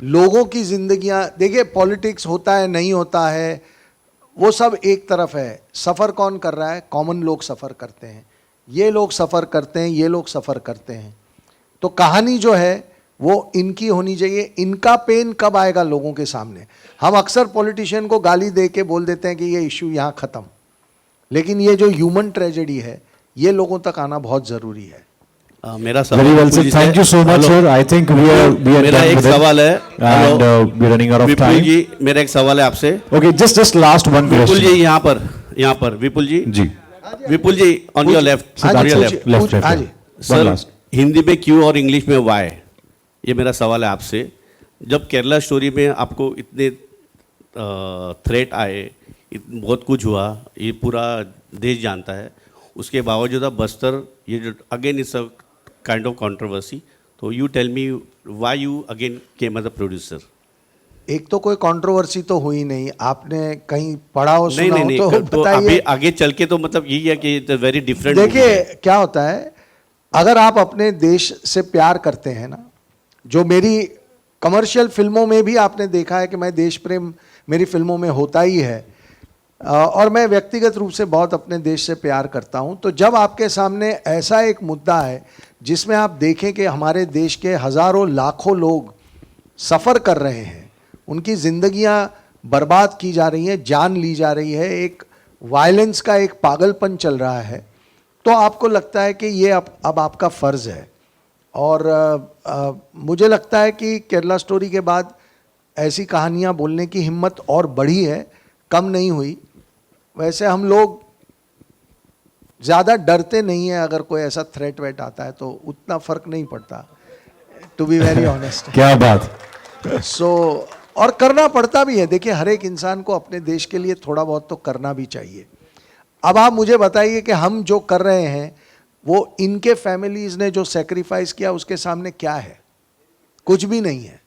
लोगों की जिंदगियां, देखिए, पॉलिटिक्स होता है नहीं होता है वो सब एक तरफ है, सफ़र कौन कर रहा है? कॉमन लोग सफ़र करते हैं, ये लोग सफ़र करते हैं, ये लोग सफ़र करते हैं। तो कहानी जो है वो इनकी होनी चाहिए। इनका पेन कब आएगा लोगों के सामने? हम अक्सर पॉलिटिशियन को गाली दे के बोल देते हैं कि ये इशू यहाँ ख़त्म, लेकिन ये जो ह्यूमन ट्रेजेडी है ये लोगों तक आना बहुत ज़रूरी है। मेरा सवाल, Very well said. Thank you so much, sir. I think we are मेरा done एक with it. सवाल है, and we are running out of Vipul time. जी, मेरा एक सवाल है आपसे। Okay, just last one विपुल question. जी, यहाँ पर विपुल जी, जी, विपुल जी, ऑन योर लेफ्ट, हाँ जी, left. One sir, last. Hindi में क्यों और इंग्लिश में वाई? ये मेरा सवाल है आपसे। जब केरला स्टोरी में आपको इतने थ्रेट आए, बहुत कुछ हुआ, ये पूरा देश जानता है, उसके बावजूद अब बस्तर, ये जो again is a kind of controversy, तो you tell me why you again came as a producer? एक तो कोई कंट्रोवर्सी तो हुई नहीं, आपने कहीं पढ़ा हो, नहीं सुना नहीं हो नहीं, तो तो अभी बताइए। आगे चल के तो मतलब यही है कि इट्स वेरी डिफरेंट। देखिए क्या होता है, अगर आप अपने देश से प्यार करते हैं ना, जो मेरी कमर्शियल फिल्मों में भी आपने देखा है कि मैं देश प्रेम मेरी फिल्मों में होता ही है, और मैं व्यक्तिगत रूप से बहुत अपने देश से प्यार करता हूं। तो जब आपके सामने ऐसा एक मुद्दा है जिसमें आप देखें कि हमारे देश के हज़ारों लाखों लोग सफ़र कर रहे हैं, उनकी ज़िंदगियां बर्बाद की जा रही हैं, जान ली जा रही है, एक वायलेंस का एक पागलपन चल रहा है, तो आपको लगता है कि ये अब आपका फ़र्ज़ है। और मुझे लगता है कि केरला स्टोरी के बाद ऐसी कहानियां बोलने की हिम्मत और बढ़ी है, कम नहीं हुई। वैसे हम लोग ज़्यादा डरते नहीं हैं, अगर कोई ऐसा थ्रेट वेट आता है तो उतना फ़र्क नहीं पड़ता, टू बी वेरी ऑनेस्ट। क्या बात। और करना पड़ता भी है। देखिए, हर एक इंसान को अपने देश के लिए थोड़ा बहुत तो करना भी चाहिए। अब आप मुझे बताइए कि हम जो कर रहे हैं वो इनके फैमिलीज़ ने जो सेक्रीफाइस किया उसके सामने क्या है? कुछ भी नहीं है।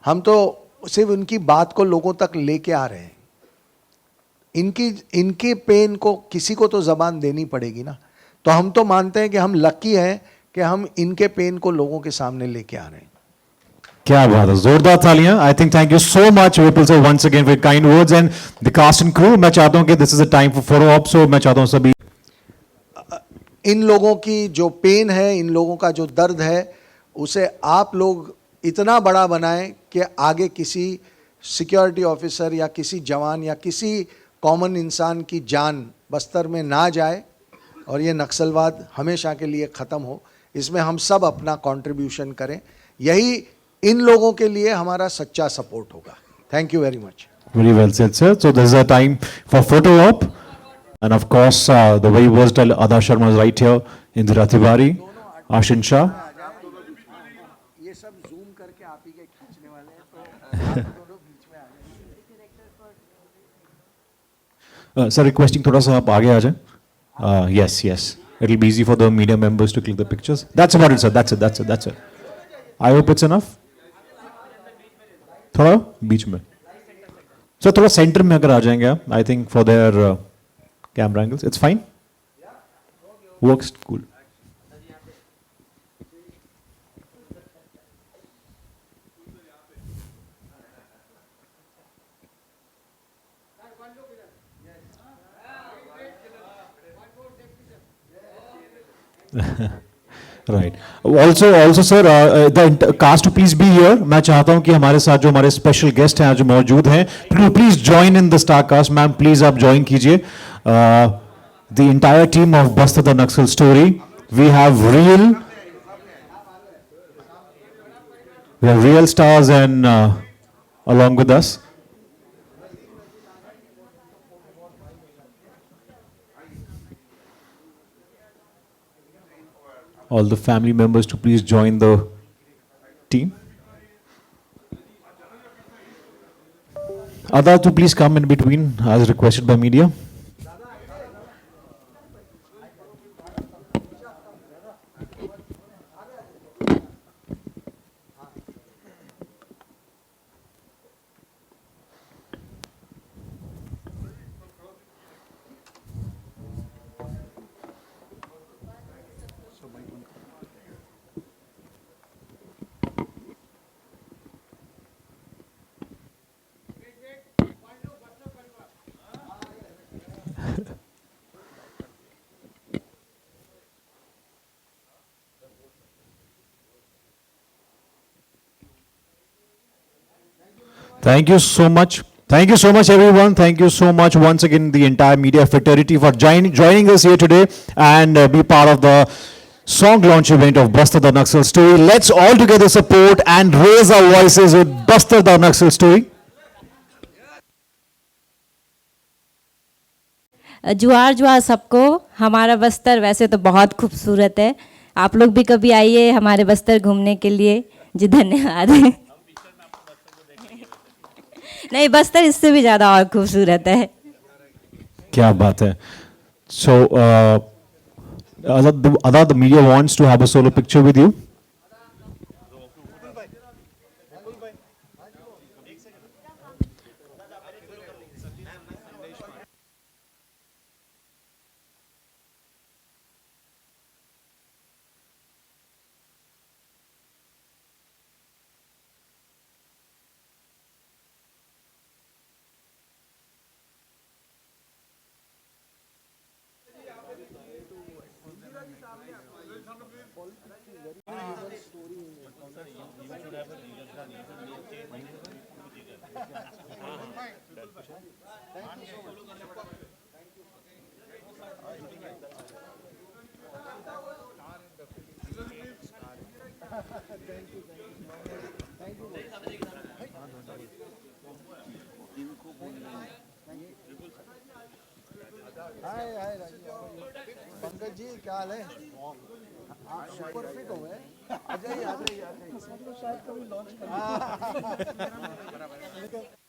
हम तो सिर्फ उनकी बात को लोगों तक लेके आ रहे हैं। इनके पेन को किसी को तो जबान देनी पड़ेगी ना। तो हम तो मानते हैं कि हम लकी हैं कि हम इनके पेन को लोगों के सामने लेके आ रहे हैं। क्या बात है, जोरदार तालियां। I think thank you so much Vipul sir once again for kind words and the cast and crew. मैं चाहता हूं कि this is a time for follow up, सो मैं चाहता हूं सभी इन लोगों की जो पेन है, इन लोगों का जो दर्द है, उसे आप लोग इतना बड़ा बनाएं कि आगे किसी सिक्योरिटी ऑफिसर या किसी जवान या किसी कॉमन इंसान की जान बस्तर में ना जाए और ये नक्सलवाद हमेशा के लिए ख़त्म हो। इसमें हम सब अपना कंट्रीब्यूशन करें, यही इन लोगों के लिए हमारा सच्चा सपोर्ट होगा। Thank you very much. Very well said, sir. So this is a time for photo op, and of course, the very versatile Ada Sharma is right here. Indira Tiwari, Ashin Shah. ये सब zoom करके आप ही के खींचने वाले हैं, तो दोनों बीच में आ जाए। Sir, requesting थोड़ा सा आप आगे आ जाएं. Yes, yes. It'll be easy for the media members to click the pictures. That's about it, sir. That's it. I hope it's enough. थोड़ा बीच में. So थोड़ा सेंटर में अगर आ जाएंगे आप, I think for their camera angles, it's fine. Works cool. Right. Also, sir, the cast to please be here. मैं चाहता हूं कि हमारे साथ जो हमारे स्पेशल गेस्ट हैं आज मौजूद हैं, please join in the star cast. Ma'am please आप ज्वाइन कीजिए। The entire team of Bastar the Naxal story, we have real stars and along with us. All the family members to please join the team. Ada to please come in between as requested by media. Thank you so much. Thank you so much, everyone. Thank you so much once again, the entire media fraternity, for joining us here today and be part of the song launch event of Bastar the Naxal Story. Let's all together support and raise our voices with Bastar the Naxal Story. जुआर जुआर सबको। हमारा बस्तर वैसे तो बहुत खूबसूरत है, आप लोग भी कभी आइए हमारे बस्तर घूमने के लिए। जी धन्यवाद। नहीं, बस्तर इससे भी ज़्यादा और खूबसूरत है। क्या बात है। So, Ada, the media wants to have a solo picture with you. हाय हाय पंकज जी, क्या हाल है? आप सुपर फिट हो गए। आ जाइए आ जाइए आ जाइए।